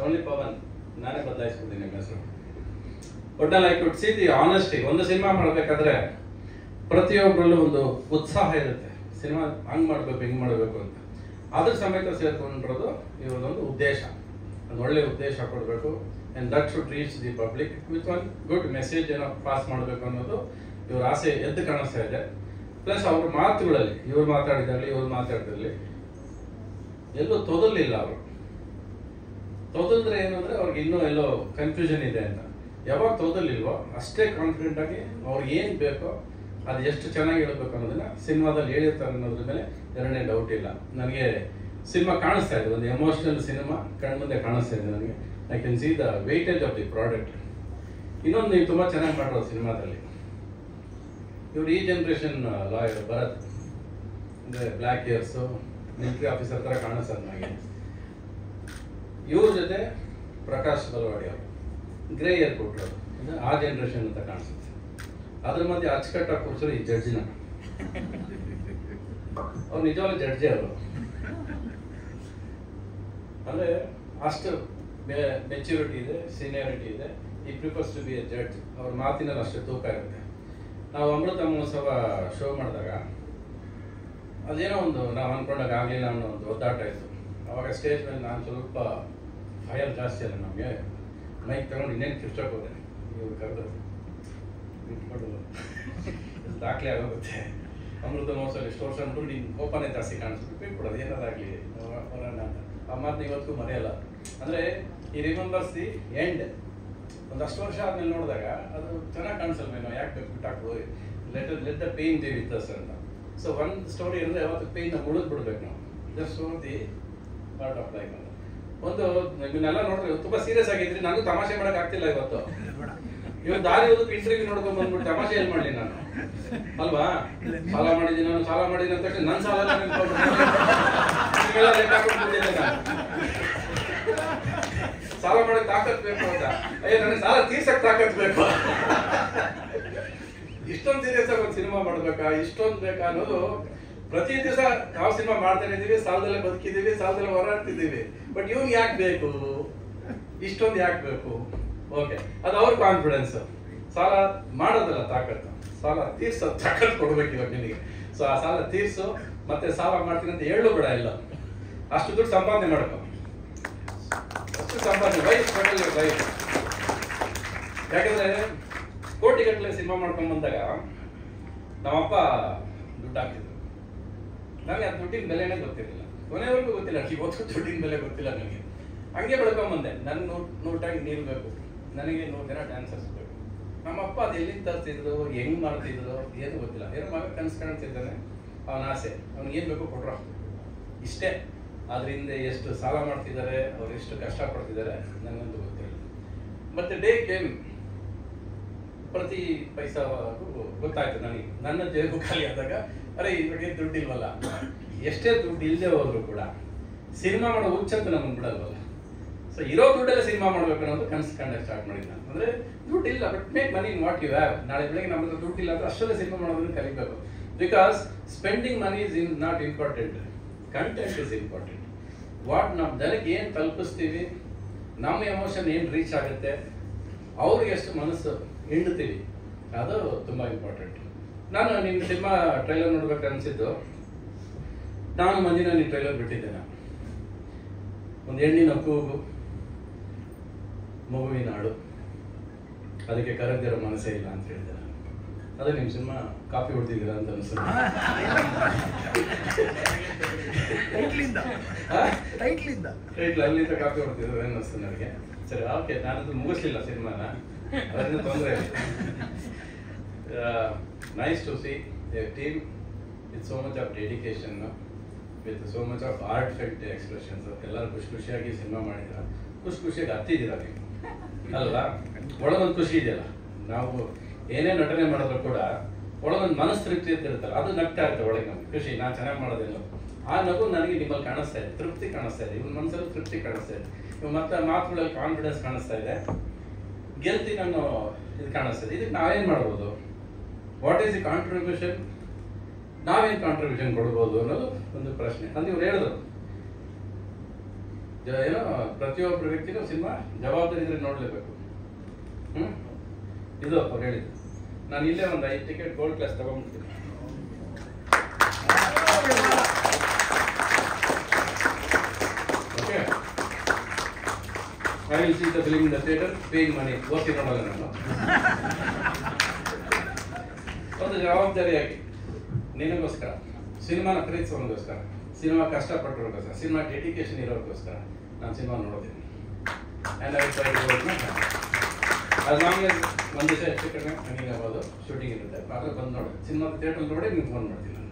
ಓನ್ಲಿ ಪವನ್. ನಾನೇ ಬದಲಾಯಿಸ್ಬಿಡ್ತೀನಿ ನಿಮ್ಮ ಹೆಸರು. ಒಟ್ಟಲ್ಲಿ I could see the honesty. ಒಂದು ಸಿನಿಮಾ ಮಾಡಬೇಕಾದ್ರೆ ಪ್ರತಿಯೊಬ್ಬರಲ್ಲೂ ಒಂದು ಉತ್ಸಾಹ ಇರುತ್ತೆ, ಸಿನಿಮಾ ಹಂಗೆ ಮಾಡಬೇಕು, ಹಿಂಗೆ ಮಾಡಬೇಕು ಅಂತ. ಅದ್ರ ಸಮೇತ ಸೇರ್ಕೊಂಡಿರೋದು ಇವ್ರದೊಂದು ಉದ್ದೇಶ, ಒಂದು ಒಳ್ಳೆ ಉದ್ದೇಶ ಕೊಡಬೇಕು. And that should reach the public with one good message ಏನೋ ಪಾಸ್ ಮಾಡಬೇಕು ಅನ್ನೋದು ಇವ್ರ ಆಸೆ ಎದ್ದು ಕಾಣಿಸ್ತಾ ಇದೆ. ಪ್ಲಸ್ ಅವ್ರ ಮಾತುಗಳಲ್ಲಿ, ಇವ್ರು ಮಾತಾಡಿದಲ್ಲಿ ಎಲ್ಲೂ ತೊದಲಿಲ್ಲ. ಅವರು ತೊದಲ್ದ್ರೆ ಏನಂದ್ರೆ ಅವ್ರಿಗೆ ಇನ್ನೂ ಎಲ್ಲೋ ಕನ್ಫ್ಯೂಷನ್ ಇದೆ ಅಂತ. ಯಾವಾಗ ತೊದಲಿಲ್ವೋ ಅಷ್ಟೇ ಕಾನ್ಫಿಡೆಂಟ್ ಆಗಿ ಅವ್ರಿಗೆ ಏನು ಬೇಕೋ ಅದು ಎಷ್ಟು ಚೆನ್ನಾಗಿ ಹೇಳ್ಬೇಕು ಅನ್ನೋದನ್ನ ಸಿನಿಮಾದಲ್ಲಿ ಹೇಳಿರ್ತಾರೆ ಅನ್ನೋದ್ರ ಮೇಲೆ ಎರಡನೇ ಡೌಟ್ ಇಲ್ಲ. ನನಗೆ ಸಿನಿಮಾ ಕಾಣಿಸ್ತಾ ಇದೆ, ಒಂದು ಎಮೋಷನಲ್ ಸಿನಿಮಾ ಕಣ್ಮುಂದೆ ಕಾಣಿಸ್ತಾ ಇದೆ ನನಗೆ. I can see the weightage of the product. ಇನ್ನೊಂದು ನೀವು ತುಂಬ ಚೆನ್ನಾಗಿ ಮಾಡಿರೋದು ಸಿನಿಮಾದಲ್ಲಿ, ಇವ್ರು ಈ ಜನ್ರೇಷನ್ ಲಾಯರ್ ಭರತ್, ಅಂದರೆ ಬ್ಲ್ಯಾಕ್ ಇಯರ್ಸು, ಮಿಲಿಟರಿ ಆಫೀಸರ್ ಥರ ಕಾಣಿಸ್ತದೆ ನನಗೆ. ಇವ್ರ ಜೊತೆ ಪ್ರಕಾಶ್ ಬಲವಾಡಿ ಅವರು ಗ್ರೇ ಇಯರ್ ಕೊಟ್ಟರು, ಅಂದರೆ ಆ ಜನ್ರೇಷನ್ ಅಂತ ಕಾಣಿಸುತ್ತೆ. ಅದ್ರ ಮಧ್ಯೆ ಅಚ್ಚುಕಟ್ಟಾಗಿ ಕೂರಿಸೋರು ಈ ಜಡ್ಜಿನ. ಅವ್ರು ನಿಜವಾಗ್ಲೂ ಜಡ್ಜಿ ಅವರು. ಅಂದರೆ ಅಷ್ಟು ಮೆಚ್ಯೂರಿಟಿ ಇದೆ, ಸೀನಿಯಾರಿಟಿ ಇದೆ. He prefers to be a judge. ಅವ್ರ ಮಾತಿನಲ್ಲಿ ಅಷ್ಟು ತೂಕ ಇರುತ್ತೆ. ನಾವು ಅಮೃತ ಮಹೋತ್ಸವ ಶೋ ಮಾಡಿದಾಗ ಅದೇನೋ ಒಂದು ನಾವು ಅಂದ್ಕೊಂಡಾಗ ಆಗಲಿಲ್ಲ ಅನ್ನೋ ಒಂದು ಒದ್ದಾಟ ಇತ್ತು. ಅವಾಗ ಸ್ಟೇಜ್ ಮೇಲೆ ನಾನು ಸ್ವಲ್ಪ ಫೈರ್ ಜಾಸ್ತಿ ಅಲ್ಲ ನಮಗೆ, ಮೈಕ್ ತಗೊಂಡು ಇನ್ನೇನು ಕಿರ್ಚೋಕೆ ಹೋದೆ. ಇವ್ರು ಕರೆದು ಇಟ್ಕೊಂಡು ದಾಖಲೆ ಆಗೋಗುತ್ತೆ. ಅಮೃತ ಮಹೋತ್ಸವ ಎಷ್ಟು ವರ್ಷ ಅಂದ್ಬಿಟ್ಟು ನೀನು ಕೋಪನೇ ಜಾಸ್ತಿ ಕಾಣಿಸ್ಬಿಟ್ಟು ಬಿಟ್ಬಿಡೋದು, ಏನಾದಾಗಲಿ ಬರೋಣ ಅಂತ. ಆ ಮಾತನ್ನ ಇವತ್ತಿಗೂ ಮರೆಯಲ್ಲ. ಅಂದರೆ ಈ ರಿಮೆಂಬರ್ಸ್ ದಿ ಎಂಡ್. ಒಂದಷ್ಟು ವರ್ಷ ಆದ್ಮೇಲೆ ನೋಡಿದಾಗ ಅದು ಚೆನ್ನಾಗಿ ಕಾಣಿಸಲ್ವೇನೋ, ಯಾಕೆ ಬೇಕು ಬಿಟ್ಟಾಕ್ಬೋದು, let the pain they with us ಅಂತ. ಸೊ ಒಂದು ಸ್ಟೋರಿ ಅಂದರೆ ಯಾವತ್ತು ಪೇಯ್ನ ಉಳಿದು ಬಿಡ್ಬೇಕು ನಾವು, just the part of life ಅಂತ. ಒಂದು ಇವನ್ನೆಲ್ಲ ನೋಡಿದ್ರೆ ತುಂಬ ಸೀರಿಯಸ್ ಆಗಿದ್ರಿ, ನನಗೂ ತಮಾಷೆ ಮಾಡೋಕೆ ಆಗ್ತಿಲ್ಲ ಇವತ್ತು. ಇವತ್ತು ದಾರಿ ಓದಕ್ಕೆ ಇಂಟರ್ವ್ಯೂ ನೋಡ್ಕೊಂಡು ಬಂದ್ಬಿಟ್ಟು ತಮಾಷೆ ಏನು ಮಾಡಲಿ ನಾನು, ಅಲ್ವಾ? ಸಾಲ ಮಾಡಿದ್ದೀನಿ ನಾನು, ಸಾಲ ಮಾಡಿದ್ದೀನಿ ಅಂತ ತಕ್ಷಣ ನನ್ನ ಸಾಲ ಲೆಕ್ಕ ಹಾಕೊಂಡ್ಬಿಟ್ಟಿದ್ದೆ ನಾನು. ಸಾಲ ಮಾಡಕ್ಕೆ ತಾಕತ್ ಬೇಕು ಅಂತ, ಅಯ್ಯೋ ನನಗೆ ಸಾಲ ತೀರ್ಸಕ್ಕೆ ತಾಕತ್ ಬೇಕು. ಇಷ್ಟೊಂದು ಸೀರಿಯಸ್ ಆಗಿ ಒಂದು ಸಿನಿಮಾ ಮಾಡ್ಬೇಕಾ, ಇಷ್ಟೊಂದು ಬೇಕಾ ಅನ್ನೋದು. ಪ್ರತಿ ದಿವಸ ನಾವು ಸಿನಿಮಾ ಮಾಡ್ತಾನೆ ಇದೀವಿ, ಸಾಲದಲ್ಲೇ ಬದುಕಿದೀವಿ, ಸಾಲದಲ್ಲೇ ಹೋರಾಡ್ತಿದ್ದೀವಿ. ಬಟ್ ಇವ್ನು ಯಾಕೆ ಬೇಕು, ಇಷ್ಟೊಂದು ಯಾಕೆ ಬೇಕು? ಓಕೆ, ಅದು ಅವ್ರ ಕಾನ್ಫಿಡೆನ್ಸ್. ಸಾಲ ಮಾಡೋದಲ್ಲ ತಾಕತ್ತು, ಸಾಲ ತೀರ್ಸೋ ತಾಕತ್ತು ಕೊಡ್ಬೇಕು ಇವಾಗ ನಿನಗೆ. ಸೊ ಆ ಸಾಲ ತೀರ್ಸು, ಮತ್ತೆ ಸಾಲ ಮಾಡ್ತೀನಿ ಅಂತ ಹೇಳು ಬೇಡ. ಇಲ್ಲ, ಅಷ್ಟು ದುಡ್ಡು ಸಂಪಾದನೆ ಮಾಡ್ಕೊ, ಅಷ್ಟು ಸಂಪಾದನೆ. ಲೈಫ್ ಯಾಕಂದ್ರೆ ಕೋಟಿಗಟ್ಟಲೆ ಸಿನಿಮಾ ಮಾಡ್ಕೊಂಡ್ ಬಂದಾಗ ನಮ್ಮಪ್ಪ ದುಡ್ಡು ಹಾಕ್ತಿದ್ರು. ನನಗೆ ಆ ದುಡ್ಡಿನ ಬೆಲೆನೇ ಗೊತ್ತಿರಲಿಲ್ಲ, ಕೊನೆವರೆಗೂ ಗೊತ್ತಿಲ್ಲ. ಇವತ್ತು ದುಡ್ಡಿನ ಬೆಲೆ ಗೊತ್ತಿಲ್ಲ ನನಗೆ. ಹಂಗೆ ಬೆಳ್ಕೊಂಬಂದೆ. ನನಗೆ 100 ಟ್ಯಾಂಕ್ ನೀರು ಬೇಕು, ನನಗೆ 100 ಜನ ಡ್ಯಾನ್ಸರ್ಸ್ ಬೇಕು. ನಮ್ಮಪ್ಪ ಅದು ಎಲ್ಲಿಂದ ತರ್ತಿದ್ರು, ಹೆಂಗ್ ಮಾಡ್ತಿದ್ರು ಏನು ಗೊತ್ತಿಲ್ಲ. ಏನೋ ಮಗ ಕನಸು ಕಾಣ್ತಿದ್ದಾನೆ, ಅವನ ಆಸೆ, ಅವ್ನಿಗೆ ಏನು ಬೇಕು ಕೊಟ್ರ ಇಷ್ಟೇ. ಅದರಿಂದ ಎಷ್ಟು ಸಾಲ ಮಾಡ್ತಿದ್ದಾರೆ, ಅವ್ರು ಎಷ್ಟು ಕಷ್ಟಪಡ್ತಿದ್ದಾರೆ ನನಗಂತೂ ಗೊತ್ತಿರಲಿಲ್ಲ. ಮತ್ತೆ ಡೇ ಕೇಮ್, ಪ್ರತಿ ಪೈಸಾಗೂ ಗೊತ್ತಾಯ್ತು ನನಗೆ. ನನ್ನ ಜೇಬು ಖಾಲಿ ಆದಾಗ ಅರೆ ಇವಾಗ ದುಡ್ಡು ಇಲ್ವಲ್ಲ. ಎಷ್ಟೇ ದುಡ್ಡು ಇಲ್ಲದೆ ಹೋದ್ರು ಕೂಡ ಸಿನಿಮಾ ಮಾಡೋ ಹುಚ್ಚಂತ ನಮ್ಮನ್ನು ಬಿಡಲ್ವಲ್ಲ. ಸೊ ಇರೋ ದುಡ್ಡಲ್ಲೇ ಸಿನಿಮಾ ಮಾಡ್ಬೇಕು ಅನ್ನೋದು ಕನಸು ಕಂಡ ಸ್ಟಾರ್ಟ್ ಮಾಡಿದ್ದು ನಾನು. ಅಂದ್ರೆ ದುಡ್ಡು ಇಲ್ಲ, but make money in what you have. ನಾಳೆ ಬೆಳಗ್ಗೆ ನಮ್ಮ ಹತ್ರ ದುಡ್ಡು ಇಲ್ಲ ಅಂದ್ರೆ ಅಷ್ಟಲ್ಲೇ ಸಿನಿಮಾ ಮಾಡೋದನ್ನು ಕಲಿಬೇಕು. Because spending money is not important, content is important. What ನಾವು ಜನಕ್ಕೆ ಏನು ತಲುಪಿಸ್ತೀವಿ, ನಮ್ಮ ಎಮೋಷನ್ ಏನು ರೀಚ್ ಆಗುತ್ತೆ, ಅವ್ರಿಗೆ ಎಷ್ಟು ಮನಸ್ಸು ಹಿಂಡ್ತೀವಿ, ಅದು ತುಂಬ ಇಂಪಾರ್ಟೆಂಟ್. ನಾನು ನಿಮ್ಮ ಸಿನಿಮಾ ಟ್ರೈಲರ್ ನೋಡ್ಬೇಕು ಅನಿಸಿದ್ದು. ನಾನು ಮಂದಿನ ನೀನು ಟ್ರೈಲರ್ ಬಿಟ್ಟಿದ್ದೆ. ನಾನು ಒಂದು ಹೆಣ್ಣಿನ ಕೂಗು, ಮಗುವಿನ ಹಾಡು, ಅದಕ್ಕೆ ಕರೆದಿರೋ ಮನಸ್ಸೇ ಇಲ್ಲ ಅಂತ ಹೇಳಿದೆ ನಾನು. ಅದೇ ನಿಮ್ಮ ಸಿನಿಮಾ ಕಾಪಿ ಹೊಡ್ತಿದ್ದೀರಾ ಅಂತ ಅನಿಸ್ತದೆ. ಅಲ್ಲಿಂದ ಕಾಪಿ ಹೊಡ್ತಿದ್ರು ಅನ್ನಿಸ್ತು ನನಗೆ. ಸರಿ, ಓಕೆ, ನಾನದು ಮುಗಿಸ್ಲಿಲ್ಲ ಸಿನಿಮಾನ, ಅದರಿಂದ ತೊಂದರೆ ಇಲ್ಲ. Nice to see a team with so much of dedication, with so much of perfect expressions. ಎಲ್ಲರೂ ಖುಷಿಯಾಗಿ ಸಿನಿಮಾ ಮಾಡಿದ್ರ, ಖುಷಿಯಾಗಿ ಹತ್ತಿದ್ದೀರಾ ನೀವು, ಅಲ್ವಾ? ಒಳಗೊಂದು ಖುಷಿ ಇದೆಯಲ್ಲ. ನಾವು ಏನೇ ನಟನೆ ಮಾಡಿದ್ರು ಕೂಡ ಒಳಗೊಂದು ಮನಸ್ಸು ತೃಪ್ತಿ ಅಂತ ಇರುತ್ತಲ್ಲ, ಅದು ನಗ್ತಾ ಇರುತ್ತೆ ಒಳಗೆ. ನಮ್ಗೆ ಖುಷಿ, ನಾನು ಚೆನ್ನಾಗಿ ಮಾಡೋದಿಲ್ಲ. ಆ ನಗು ನನಗೆ ನಿಮ್ಮಲ್ಲಿ ಕಾಣಿಸ್ತಾ ಇದೆ, ತೃಪ್ತಿ ಕಾಣಿಸ್ತಾ ಇದೆ, ಇವನ್ ಮನಸ್ಸಲ್ಲಿ ತೃಪ್ತಿ ಕಾಣಿಸ್ತಾ ಇದೆ, ಇವ್ ಮತ್ತೆ ಮಾತುಗಳಲ್ಲಿ ಕಾನ್ಫಿಡೆನ್ಸ್ ಕಾಣಿಸ್ತಾ ಇದೆ, ಗೆಲ್ತಿ ನಾನು ಇದು ಕಾಣಿಸ್ತಾ ಇದೆ. ಇದಕ್ಕೆ ನಾವೇನು ಮಾಡ್ಬೋದು, ವಾಟ್ ಈಸ್ ದಿ ಕಾಂಟ್ರಿಬ್ಯೂಷನ್, ನಾವೇನು ಕಾಂಟ್ರಿಬ್ಯೂಷನ್ ಕೊಡ್ಬೋದು ಅನ್ನೋದು ಒಂದು ಪ್ರಶ್ನೆ. ಅದು ಇವ್ರು ಹೇಳಿದ್ರು, ಏನೋ ಪ್ರತಿಯೊಬ್ಬರು ವ್ಯಕ್ತಿನೂ ಸಿನಿಮಾ ಜವಾಬ್ದಾರಿ ಇದ್ರೆ ನೋಡಲೇಬೇಕು. ಇದು ಅವ್ರು ಹೇಳಿದ್ರು. ನಾನು ಇಲ್ಲೇ ಒಂದು 5 ಟಿಕೆಟ್ ಗೋಲ್ಡ್ ಕ್ಲಾಸ್ ತಗೊಂಡ್ಬಿಡ್ತೀನಿ. Okay, I will see the film in the theatre, paying money. Okay, ನೋಡಲ್ಲ ನಾನು. ಒಂದು ಜವಾಬ್ದಾರಿಯಾಗಿ ನಿನಗೋಸ್ಕರ, ಸಿನಿಮಾನ ಪ್ರೀತಿಸೋನಿಗೋಸ್ಕರ, ಸಿನಿಮಾ ಕಷ್ಟಪಟ್ಟರೋಗೋಸ್ಕರ, ಸಿನಿಮಾ ಡೆಡಿಕೇಶನ್ ಇರೋರಿಗೋಸ್ಕರ ನಾನು ಸಿನಿಮಾ ನೋಡೋತೀನಿ. And I try to work my hand. ಅದು ನಮಗೆ ಒಂದು ದಿವಸ ಹೆಚ್ಚು ಕಡಿಮೆ ನನಗೆ ಯಾವುದು ಶೂಟಿಂಗ್ ಇರುತ್ತೆ, ಆದ್ರೆ ಬಂದು ನೋಡಿ ಸಿನಿಮಾ ಥಿಯೇಟರ್ ನೋಡಿ ನಿಮ್ಗೆ ಫೋನ್ ಮಾಡ್ತೀನಿ ನಾನು.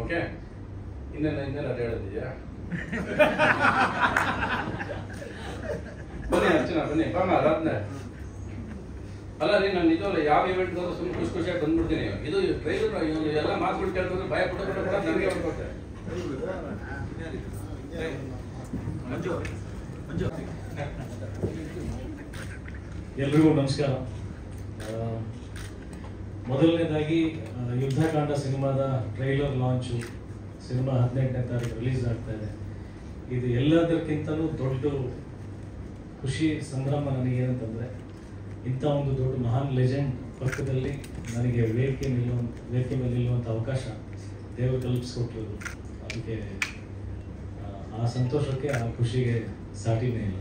ಓಕೆ, ಇನ್ನೇನು ಅದು ಹೇಳಿದೀಯಾ? ಬನ್ನಿ ಅರ್ಚನಾ, ಬನ್ನಿ ಬಾಮ. ಅದಾದ್ಮೇಲೆ ಅಲ್ಲ ರೀ, ನಾನು ನಿಜವಲ್ಲ ಯಾವ ಇವೆಂಟ್ ಹೋದ್ರೆ ಸುಮ್ಮನೆ ಖುಷಿಯಾಗಿ ಬಂದ್ಬಿಡ್ತೀನಿ. ಇದು ಟ್ರೈಲರ್ ಎಲ್ಲ ಮಾತುಗಳು ಕೇಳ್ತಾರೆ, ಭಯ ಪಡೋದು ಕೂಡ ನನಗೆ ಬರ್ಕೊತೆ. ಎಲ್ರಿಗೂ ನಮಸ್ಕಾರ. ಮೊದಲನೇದಾಗಿ ಯುದ್ಧಕಾಂಡ ಸಿನಿಮಾದ ಟ್ರೈಲರ್ ಲಾಂಚು, ಸಿನಿಮಾ 18ನೇ ತಾರೀಕು ರಿಲೀಸ್ ಆಗ್ತಾ ಇದೆ. ಇದು ಎಲ್ಲದಕ್ಕಿಂತಲೂ ದೊಡ್ಡ ಖುಷಿ ಸಂಭ್ರಮ ನನಗೇನಂತಂದರೆ, ಇಂಥ ಒಂದು ದೊಡ್ಡ ಮಹಾನ್ ಲೆಜೆಂಡ್ ಪಕ್ಕದಲ್ಲಿ ನನಗೆ ವೇದಿಕೆ ಮೇಲೆ ನಿಲ್ಲುವಂಥ ಅವಕಾಶ ದೇವರು ಕಲ್ಪಿಸ್ಕೊಟ್ಟಿರೋದು. ಅದಕ್ಕೆ ಆ ಸಂತೋಷಕ್ಕೆ, ಆ ಖುಷಿಗೆ ಸಾಟಿನೇ ಇಲ್ಲ.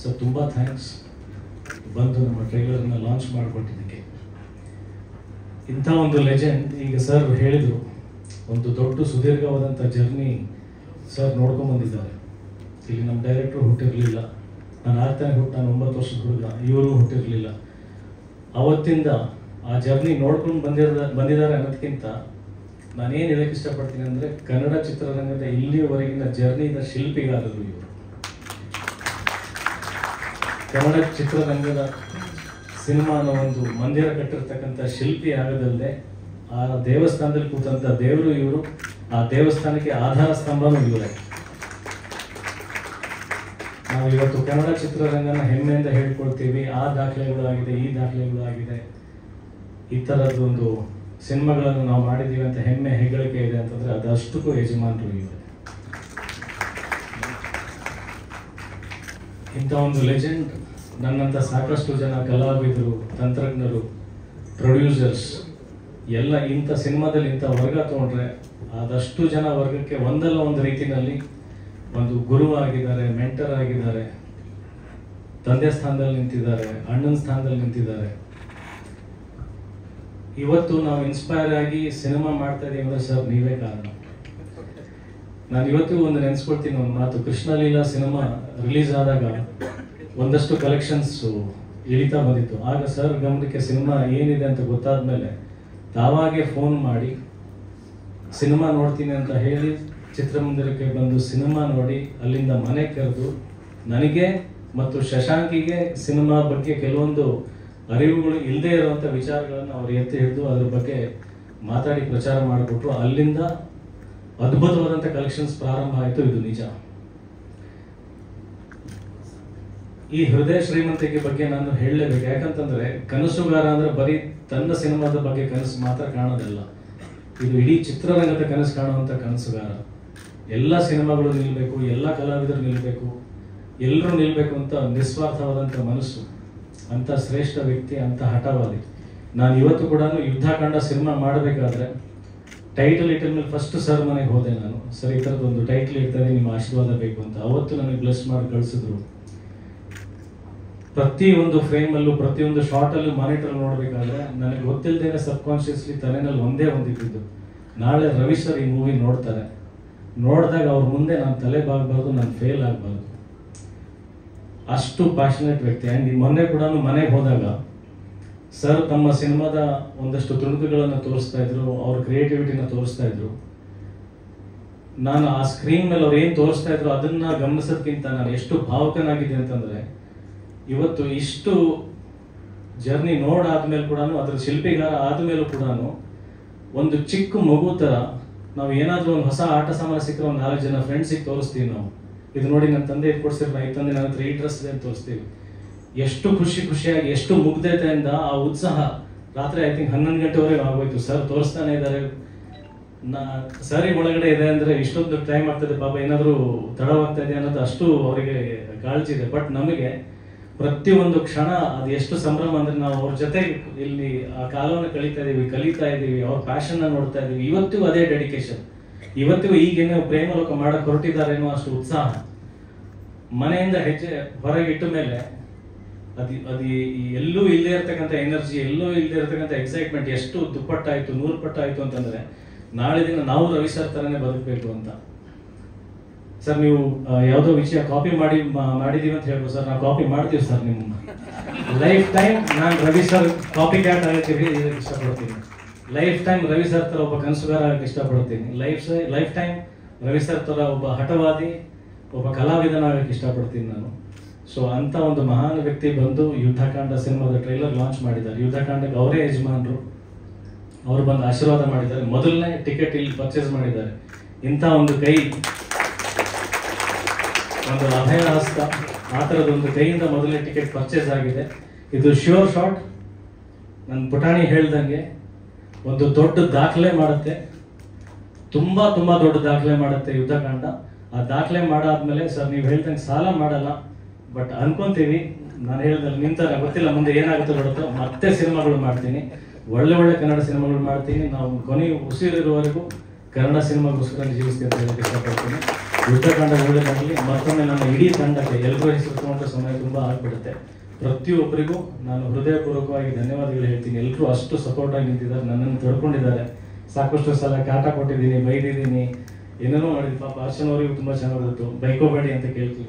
ಸೊ ತುಂಬ ಥ್ಯಾಂಕ್ಸ್ ಬಂದು ನಮ್ಮ ಟ್ರೈಲರ್ನ ಲಾಂಚ್ ಮಾಡಿಕೊಟ್ಟಿದ್ದಕ್ಕೆ. ಇಂಥ ಒಂದು ಲೆಜೆಂಡ್, ಈಗ ಸರ್ ಹೇಳಿದರು, ಒಂದು ದೊಡ್ಡ ಸುದೀರ್ಘವಾದಂಥ ಜರ್ನಿ ಸರ್ ನೋಡ್ಕೊಂಬಂದಿದ್ದಾರೆ. ಇಲ್ಲಿ ನಮ್ಮ ಡೈರೆಕ್ಟ್ರು ಹುಟ್ಟಿರಲಿಲ್ಲ, ನಾನು ಆಗ್ತಾನೆ ನಾನು 9 ವರ್ಷದ ಹುಡುಗ, ಇವರು ಹುಟ್ಟಿರಲಿಲ್ಲ. ಅವತ್ತಿಂದ ಆ ಜರ್ನಿ ನೋಡ್ಕೊಂಡು ಬಂದಿದ್ದಾರೆ ಅನ್ನೋದಕ್ಕಿಂತ ನಾನೇನು ಹೇಳಕ್ಕೆ ಇಷ್ಟಪಡ್ತೀನಿ ಅಂದರೆ ಕನ್ನಡ ಚಿತ್ರರಂಗದ ಇಲ್ಲಿಯವರೆಗಿನ ಜರ್ನಿದ ಶಿಲ್ಪಿಗಾರರು ಇವರು. ಕನ್ನಡ ಚಿತ್ರರಂಗದ ಸಿನಿಮಾನ ಒಂದು ಮಂದಿರ ಕಟ್ಟಿರ್ತಕ್ಕಂಥ ಶಿಲ್ಪಿ ಆಗದಲ್ಲದೆ ಆ ದೇವಸ್ಥಾನದಲ್ಲಿ ಕೂತಂಥ ದೇವರು ಇವರು, ಆ ದೇವಸ್ಥಾನಕ್ಕೆ ಆಧಾರ ಸ್ತಂಭನೂ ಇವರೇ. ನಾವು ಇವತ್ತು ಕನ್ನಡ ಚಿತ್ರರಂಗನ ಹೆಮ್ಮೆಯಿಂದ ಹೇಳ್ಕೊಳ್ತೀವಿ, ಆ ದಾಖಲೆಗಳು ಆಗಿದೆ, ಈ ದಾಖಲೆಗಳು ಆಗಿದೆ, ಈ ಥರದ್ದು ಒಂದು ಸಿನಿಮಾಗಳನ್ನು ನಾವು ಮಾಡಿದ್ದೀವಿ ಅಂತ ಹೆಮ್ಮೆ ಹೆಗ್ಗಳಿಕೆ ಇದೆ ಅಂತಂದ್ರೆ ಅದಷ್ಟಕ್ಕೂ ಯಜಮಾನರು ಇವೆ. ಇಂಥ ಒಂದು ಲೆಜೆಂಡ್ ನನ್ನಂಥ ಸಾಕಷ್ಟು ಜನ ಕಲಾವಿದರು, ತಂತ್ರಜ್ಞರು, ಪ್ರೊಡ್ಯೂಸರ್ಸ್ ಎಲ್ಲ ಇಂಥ ಸಿನಿಮಾದಲ್ಲಿ ಇಂಥ ವರ್ಗ ತೊಗೊಂಡ್ರೆ ಅದಷ್ಟು ಜನ ವರ್ಗಕ್ಕೆ ಒಂದಲ್ಲ ಒಂದು ರೀತಿಯಲ್ಲಿ ಒಂದು ಗುರು ಆಗಿದ್ದಾರೆ, ಮೆಂಟರ್ ಆಗಿದ್ದಾರೆ, ತಂದೆ ಸ್ಥಾನದಲ್ಲಿ ನಿಂತಿದ್ದಾರೆ, ಅಣ್ಣನ ಸ್ಥಾನದಲ್ಲಿ ನಿಂತಿದ್ದಾರೆ. ಇವತ್ತು ನಾವು ಇನ್ಸ್ಪೈರ್ ಆಗಿ ಸಿನಿಮಾ ಮಾಡ್ತಾ ಇದೀವಿ ಅಂದ್ರೆ ಸರ್ ನೀವೇ ಕಾರಣ. ನಾನು ಇವತ್ತು ಒಂದು ನೆನೆಸ್ಕೊಳ್ತೀನಿ ಒಂದು ಮಾತು. ಕೃಷ್ಣಲೀಲಾ ಸಿನಿಮಾ ರಿಲೀಸ್ ಆದಾಗ ಒಂದಷ್ಟು ಕಲೆಕ್ಷನ್ಸ್ ಇಳಿತಾ ಬಂದಿತ್ತು. ಆಗ ಸರ್ ಗಮನಕ್ಕೆ ಸಿನಿಮಾ ಏನಿದೆ ಅಂತ ಗೊತ್ತಾದ್ಮೇಲೆ ತಾವಾಗೆ ಫೋನ್ ಮಾಡಿ ಸಿನಿಮಾ ನೋಡ್ತೀನಿ ಅಂತ ಹೇಳಿ ಚಿತ್ರಮಂದಿರಕ್ಕೆ ಬಂದು ಸಿನಿಮಾ ನೋಡಿ ಅಲ್ಲಿಂದ ಮನೆ ಕರೆದು ನನಗೆ ಮತ್ತು ಶಶಾಂಕಿಗೆ ಸಿನಿಮಾ ಬಗ್ಗೆ ಕೆಲವೊಂದು ಅರಿವುಗಳು ಇಲ್ಲದೆ ಇರುವಂಥ ವಿಚಾರಗಳನ್ನು ಅವ್ರು ಎತ್ತಿ ಹಿಡಿದು ಅದ್ರ ಬಗ್ಗೆ ಮಾತಾಡಿ ಪ್ರಚಾರ ಮಾಡಿಕೊಟ್ರು. ಅಲ್ಲಿಂದ ಅದ್ಭುತವಾದಂಥ ಕಲೆಕ್ಷನ್ಸ್ ಪ್ರಾರಂಭ ಆಯಿತು. ಇದು ನಿಜ. ಈ ಹೃದಯ ಶ್ರೀಮಂತಿಕೆ ಬಗ್ಗೆ ನಾನು ಹೇಳಲೇಬೇಕು. ಯಾಕಂತಂದ್ರೆ ಕನಸುಗಾರ ಅಂದ್ರೆ ಬರೀ ತನ್ನ ಸಿನಿಮಾದ ಬಗ್ಗೆ ಕನಸು ಮಾತ್ರ ಕಾಣೋದಲ್ಲ, ಇದು ಇಡೀ ಚಿತ್ರರಂಗದ ಕನಸು ಕಾಣುವಂಥ ಕನಸುಗಾರ. ಎಲ್ಲ ಸಿನಿಮಾಗಳು ನಿಲ್ಲಬೇಕು, ಎಲ್ಲ ಕಲಾವಿದರು ನಿಲ್ಲಬೇಕು, ಎಲ್ಲರೂ ನಿಲ್ಲಬೇಕು ಅಂತ ನಿಸ್ವಾರ್ಥವಾದಂಥ ಮನಸ್ಸು, ಅಂತ ಶ್ರೇಷ್ಠ ವ್ಯಕ್ತಿ, ಅಂತ ಹಠವಾದಿ. ನಾನು ಇವತ್ತು ಕೂಡ ಯುದ್ಧಕಾಂಡ ಸಿನಿಮಾ ಮಾಡಬೇಕಾದ್ರೆ ಟೈಟಲ್ ಇಟ್ಟ ಮೇಲೆ ಫಸ್ಟ್ ಸರ್ ಮನೆಗೆ ಹೋದೆ ನಾನು. ಸರ್ ಈ ಥರದ್ದೊಂದು ಟೈಟಲ್ ಇರ್ತದೆ, ನಿಮ್ಮ ಆಶೀರ್ವಾದ ಬೇಕು ಅಂತ. ಅವತ್ತು ನನಗೆ ಬ್ಲೆಸ್ ಮಾಡಿ ಕಳಿಸಿದ್ರು. ಪ್ರತಿಯೊಂದು ಫ್ರೇಮಲ್ಲೂ ಪ್ರತಿಯೊಂದು ಶಾರ್ಟಲ್ಲೂ ಮಾನಿಟರ್ ನೋಡಬೇಕಾದ್ರೆ ನನಗೆ ಗೊತ್ತಿಲ್ಲದೇನೆ ಸಬ್ಕಾನ್ಷಿಯಸ್ಲಿ ತಲೆನಲ್ಲಿ ಒಂದೇ ಒಂದಿದ್ದು, ನಾಳೆ ರವಿ ಸರ್ ಈ ಮೂವಿ ನೋಡ್ತಾರೆ, ನೋಡಿದಾಗ ಅವ್ರ ಮುಂದೆ ನಾನು ತಲೆ ಬಾಗಬಾರ್ದು, ನಾನು ಫೇಲ್ ಆಗಬಾರ್ದು. ಅಷ್ಟು ಪ್ಯಾಷನೇಟ್ ವ್ಯಕ್ತಿ. ಆ್ಯಂಡ್ ಮೊನ್ನೆ ಕೂಡ ಮನೆಗೆ ಹೋದಾಗ ಸರ್ ತಮ್ಮ ಸಿನಿಮಾದ ಒಂದಷ್ಟು ತುಣುಕುಗಳನ್ನು ತೋರಿಸ್ತಾ ಇದ್ರು, ಅವ್ರ ಕ್ರಿಯೇಟಿವಿಟಿನ ತೋರಿಸ್ತಾ ಇದ್ರು. ನಾನು ಆ ಸ್ಕ್ರೀನ್ ಮೇಲೆ ಅವ್ರು ಏನು ತೋರಿಸ್ತಾ ಇದ್ರು ಅದನ್ನ ಗಮನಿಸೋದಕ್ಕಿಂತ ನಾನು ಎಷ್ಟು ಭಾವುಕನಾಗಿದೆ ಅಂತಂದ್ರೆ, ಇವತ್ತು ಇಷ್ಟು ಜರ್ನಿ ನೋಡಾದ್ಮೇಲೆ ಕೂಡ, ಅದ್ರ ಶಿಲ್ಪಿಗಾರ ಆದ್ಮೇಲೂ ಕೂಡ ಒಂದು ಚಿಕ್ಕ ಮಗು ಥರ ನಾವು ಏನಾದರೂ ಒಂದು ಹೊಸ ಆಟ ಸಾಮಾನು ಸಿಕ್ಕರೆ ಒಂದು 4 ಜನ ಫ್ರೆಂಡ್ಸಿಗೆ ತೋರಿಸ್ತೀವಿ. ನಾವು ಇದು ನೋಡಿ ನನ್ನ ತಂದೆ ಇದು ಕೊಡ್ಸಿರ್ನ, ಈ ತಂದೆ ನನ್ನ ಹತ್ರ ಈ ಡ್ರೆಸ್ ಇದೆ ಅಂತ ತೋರಿಸ್ತೀವಿ. ಎಷ್ಟು ಖುಷಿಯಾಗಿ, ಎಷ್ಟು ಮುಗ್ಧತೆಯಿಂದ ಆ ಉತ್ಸಾಹ. ರಾತ್ರಿ ಐ ಥಿಂಕ್ 11 ಗಂಟೆವರೆಗೆ ಆಗೋಯ್ತು. ಸರ್ ತೋರಿಸ್ತಾನೆ ಇದ್ದಾರೆ. ಸರಿ ಒಳಗಡೆ ಇದೆ ಅಂದ್ರೆ ಇಷ್ಟೊಂದು ಟೈಮ್ ಆಗ್ತದೆ, ಪಾಪ ಏನಾದರೂ ತಡವಾಗ್ತಾ ಇದೆ ಅನ್ನೋದು ಅಷ್ಟು ಅವರಿಗೆ ಕಾಳಜಿ ಇದೆ. ಬಟ್ ನಮಗೆ ಪ್ರತಿಯೊಂದು ಕ್ಷಣ ಅದು ಎಷ್ಟು ಸಂಭ್ರಮ ಅಂದ್ರೆ ನಾವು ಅವ್ರ ಜೊತೆ ಇಲ್ಲಿ ಆ ಕಾಲವನ್ನು ಕಳೀತಾ ಇದೀವಿ, ಅವ್ರ ಪ್ಯಾಷನ್ ನೋಡ್ತಾ ಇದೀವಿ. ಇವತ್ತಿಗೂ ಅದೇ ಡೆಡಿಕೇಶನ್, ಇವತ್ತಿಗೂ ಈಗೇನೋ ಪ್ರೇಮಲೋಕ ಮಾಡಕ್ ಹೊರಟಿದ್ದಾರೇನೋ ಅಷ್ಟು ಉತ್ಸಾಹ. ಮನೆಯಿಂದ ಹೆಜ್ಜೆ ಹೊರಗೆ ಇಟ್ಟ ಮೇಲೆ ಅದು ಎಲ್ಲೂ ಇಲ್ಲದೆ ಇರ್ತಕ್ಕಂಥ ಎನರ್ಜಿ, ಎಲ್ಲೂ ಇಲ್ಲದೆ ಇರ್ತಕ್ಕಂಥ ಎಕ್ಸೈಟ್ಮೆಂಟ್ ಎಷ್ಟು ದುಪ್ಪಟ್ಟಾಯ್ತು, 100 ಪಟ್ಟಾಯ್ತು ಅಂತಂದ್ರೆ ನಾಳೆ ದಿನ ನಾವು ರವಿ ಸರ್ ತರನೇ ಬದುಕಬೇಕು ಅಂತ. ಸರ್ ನೀವು ಯಾವುದೋ ವಿಷಯ ಕಾಪಿ ಮಾಡಿದೀವಿ ಅಂತ ಹೇಳ್ಬೋದು ಸರ್, ನಾವು ಕಾಪಿ ಮಾಡ್ತೀವಿ ಸರ್. ನಿಮ್ಮ ಲೈಫ್ ಟೈಮ್ ನಾನು ರವಿ ಸರ್ ಕಾಪಿ ಕ್ಯಾಟ್ ಆಗಕ್ಕೆ ಇಷ್ಟಪಡ್ತೀನಿ. ಲೈಫ್ ಟೈಮ್ ರವಿ ಸರ್ ತರ ಒಬ್ಬ ಕನಸುಗಾರ ಆಗಕ್ಕೆ ಇಷ್ಟಪಡ್ತೀನಿ. ಲೈಫ್ ಟೈಮ್ ರವಿ ಸರ್ ತರ ಒಬ್ಬ ಹಠವಾದಿ, ಒಬ್ಬ ಕಲಾವಿದನಾಗಕ್ಕೆ ಇಷ್ಟಪಡ್ತೀನಿ ನಾನು. ಸೊ ಅಂತ ಒಂದು ಮಹಾನ್ ವ್ಯಕ್ತಿ ಬಂದು ಯುದ್ಧಕಾಂಡ ಸಿನಿಮಾದ ಟ್ರೈಲರ್ ಲಾಂಚ್ ಮಾಡಿದ್ದಾರೆ. ಯುದ್ಧಕಾಂಡಕ್ಕೆ ಅವರೇ ಯಜಮಾನರು, ಅವರು ಬಂದು ಆಶೀರ್ವಾದ ಮಾಡಿದ್ದಾರೆ. ಮೊದಲನೇ ಟಿಕೆಟ್ ಇಲ್ಲಿ ಪರ್ಚೇಸ್ ಮಾಡಿದ್ದಾರೆ. ಇಂಥ ಒಂದು ಕೈ, ಒಂದು ಅಭಯ ಹಸ್ತ, ಆ ಥರದೊಂದು ಕೈಯಿಂದ ಮೊದಲನೇ ಟಿಕೆಟ್ ಪರ್ಚೇಸ್ ಆಗಿದೆ. ಇದು ಶ್ಯೂರ್ ಶಾಟ್. ನನ್ನ ಪುಟಾಣಿ ಹೇಳ್ದಂಗೆ ಒಂದು ದೊಡ್ಡ ದಾಖಲೆ ಮಾಡುತ್ತೆ, ತುಂಬಾ ದೊಡ್ಡ ದಾಖಲೆ ಮಾಡುತ್ತೆ ಯುದ್ಧಕಾಂಡ. ಆ ದಾಖಲೆ ಮಾಡಾದ್ಮೇಲೆ ಸರ್ ನೀವು ಹೇಳ್ದಂಗೆ ಸಾಲ ಮಾಡಲ್ಲ, ಬಟ್ ಅನ್ಕೊಂತೀವಿ, ನಾನು ಹೇಳ್ದಲ್ಲಿ ನಿಂತಾಗ ಗೊತ್ತಿಲ್ಲ ಮುಂದೆ ಏನಾಗುತ್ತೆ ನೋಡುತ್ತೋ, ಮತ್ತೆ ಸಿನಿಮಾಗಳು ಮಾಡ್ತೀನಿ, ಒಳ್ಳೆ ಕನ್ನಡ ಸಿನಿಮಾಗಳು ಮಾಡ್ತೀನಿ. ನಾವು ಕೊನೆ ಉಸಿರಿರುವವರೆಗೂ ಕನ್ನಡ ಸಿನಿಮಾಗೋಸ್ಕರ ಜೀವಿಸ್ತೀವಿ ಅಂತ ಹೇಳಕ್ಕೆ ಇಷ್ಟಪಡ್ತೀನಿ. ಯುದ್ಧಕಾಂಡ ಒಳ್ಳೆದಾಗಲಿ. ಮತ್ತೊಮ್ಮೆ ನಮ್ಮ ಇಡೀ ತಂಡಕ್ಕೆ ಎಲ್ಲರೂ ಹೆಸರು ತಗೊಂಡ ಸಮಯ ತುಂಬಾ ಆಗ್ಬಿಡುತ್ತೆ. ಪ್ರತಿಯೊಬ್ಬರಿಗೂ ನಾನು ಹೃದಯಪೂರ್ವಕವಾಗಿ ಧನ್ಯವಾದಗಳು ಹೇಳ್ತೀನಿ. ಎಲ್ಲರೂ ಅಷ್ಟು ಸಪೋರ್ಟ್ ಆಗಿ ನಿಂತಿದ್ದಾರೆ, ನನ್ನನ್ನು ತಡ್ಕೊಂಡಿದ್ದಾರೆ. ಸಾಕಷ್ಟು ಸಲ ಕಾಟ ಕೊಟ್ಟಿದ್ದೀನಿ, ಬೈದಿದ್ದೀನಿ, ಏನೇನೋ ಮಾಡಿದ್ದೀನಿ. ಪಾಪ ಅರ್ಚನ್ ಅವರಿಗೂ ತುಂಬಾ ಚೆನ್ನಾಗಿ ಗೊತ್ತು. ಬೈಕೋಬೇಡಿ ಅಂತ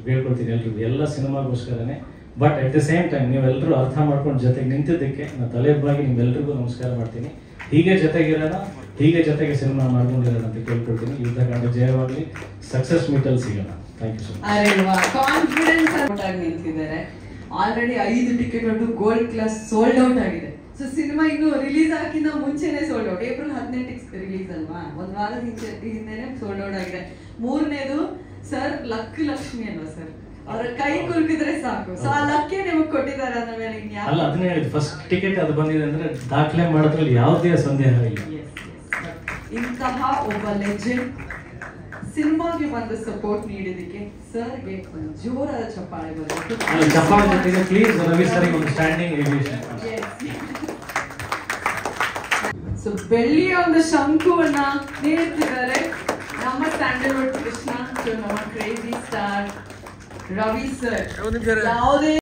ಕೇಳ್ಕೊಳ್ತೀನಿ ಎಲ್ರಿಗೂ, ಎಲ್ಲ ಸಿನಿಮಾಗೋಸ್ಕರನೇ. But at the same time ನೀವೆಲ್ಲರೂ ಅರ್ಥ ಮಾಡ್ಕೊಂಡು ಜೊತೆಗೆ ನಿಂತಿದ್ದಕ್ಕೆ ನಾನು ತಲೆಬಾಗಿ ನಿಮ್ಮೆಲ್ಲರಿಗೂ ನಮಸ್ಕಾರ ಮಾಡ್ತೀನಿ. ಹೀಗೆ ಜೊತೆಗಿರೋಣ. ಹೀಗೆ ಜೊತೆಗೆ ಸಿನಿಮಾ ಮಾಡ್ಕೊಂಡಿರೋದಂತ ಕೇಳ್ಕೊಳ್ತೀನಿ. ಯುದ್ಧಕಾಂಡ ಜಯವಾಗಲಿ, ಸಕ್ಸಸ್ ಮೀಟಲ್ಲಿ ಸಿಗೋಣ. Thank you so much. ಅರೆ ವಾ, ಕಾನ್ಫಿಡೆನ್ಸ್ ಆಗಿ ನಿಂತಿದ್ದಾರೆ. ಆಲ್ರೆಡಿ 5 ಟಿಕೆಟ್ಗಳು ಗೋಲ್ಡ್ ಕ್ಲಾಸ್ ಸೋಲ್ಡ್ ಔಟ್ ಆಗಿದೆ. ಸೊ ಸಿನಿಮಾ ಇನ್ನು ರಿಲೀಸ್ ಆಗಿಂದ ಮುಂಚೆನೆ ಸೋಲ್ಡ್ ಔಟ್. ಏಪ್ರಿಲ್ 18 ರಿಲೀಸ್ ಅಲ್ವಾ, ಒಂದ್ ವಾರದ ಹಿಂದೆನೆ ಸೋಲ್ಡ್ ಔಟ್ ಆಗಿದೆ. 3ನೇದು ಸರ್ ಲಕ್ ಲಕ್ಷ್ಮಿ ಅಲ್ವಾ ಸರ್, ಅವರ ಕೈ ಕುಲ್ಕಿದ್ರೆ ಸಾಕು. ಸೊ ಆ ಲಕ್ಕೇ ನಿಮಗೆ ಕೊಟ್ಟಿದ್ದಾರೆ ಅಂದ ಮೇಲೆ ಅಲ್ಲ, ಅದನ್ನೇ ಹೇಳಿದ್ದು, ಫಸ್ಟ್ ಟಿಕೆಟ್ ಅದು ಬಂದಿದೆ ಅಂದ್ರೆ ದಾಖಲೆ ಮಾಡೋದ್ರಲ್ಲಿ ಯಾವುದೇ ಸಂದೇಹ ಇಲ್ಲ. ಇಂತಹ ಒಬ್ಬ ಲೆಜೆಂಡ್ ಸಿನಿಮಾಗೆ ಒಂದು ಸಪೋರ್ಟ್ ನೀಡಿದಕ್ಕೆ ಸರ್ಗೆ ಒಂದು ಜೋರಾದ ಚಪ್ಪಾಳೆ ಬರಬೇಕು. ಚಪ್ಪಾಳೆ ಜೊತೆಗೆ ಪ್ಲೀಸ್ ರವಿ ಸರ್ಗೆ ಒಂದು ಸ್ಟ್ಯಾಂಡಿಂಗ್ ಏವಿಯೇಷನ್. ಸೊ ಬೆಳ್ಳಿಯ ಒಂದು ಶಂಕುವನ್ನ ನೀಡುತ್ತಿದ್ದಾರೆ ನಮ್ಮ ಸ್ಯಾಂಡಲ್ವುಡ್ ಕೃಷ್ಣ, ನಮ್ಮ ಕ್ರೇಜಿ ಸ್ಟಾರ್ ರವಿ ಸರ್. ಯಾವುದೇ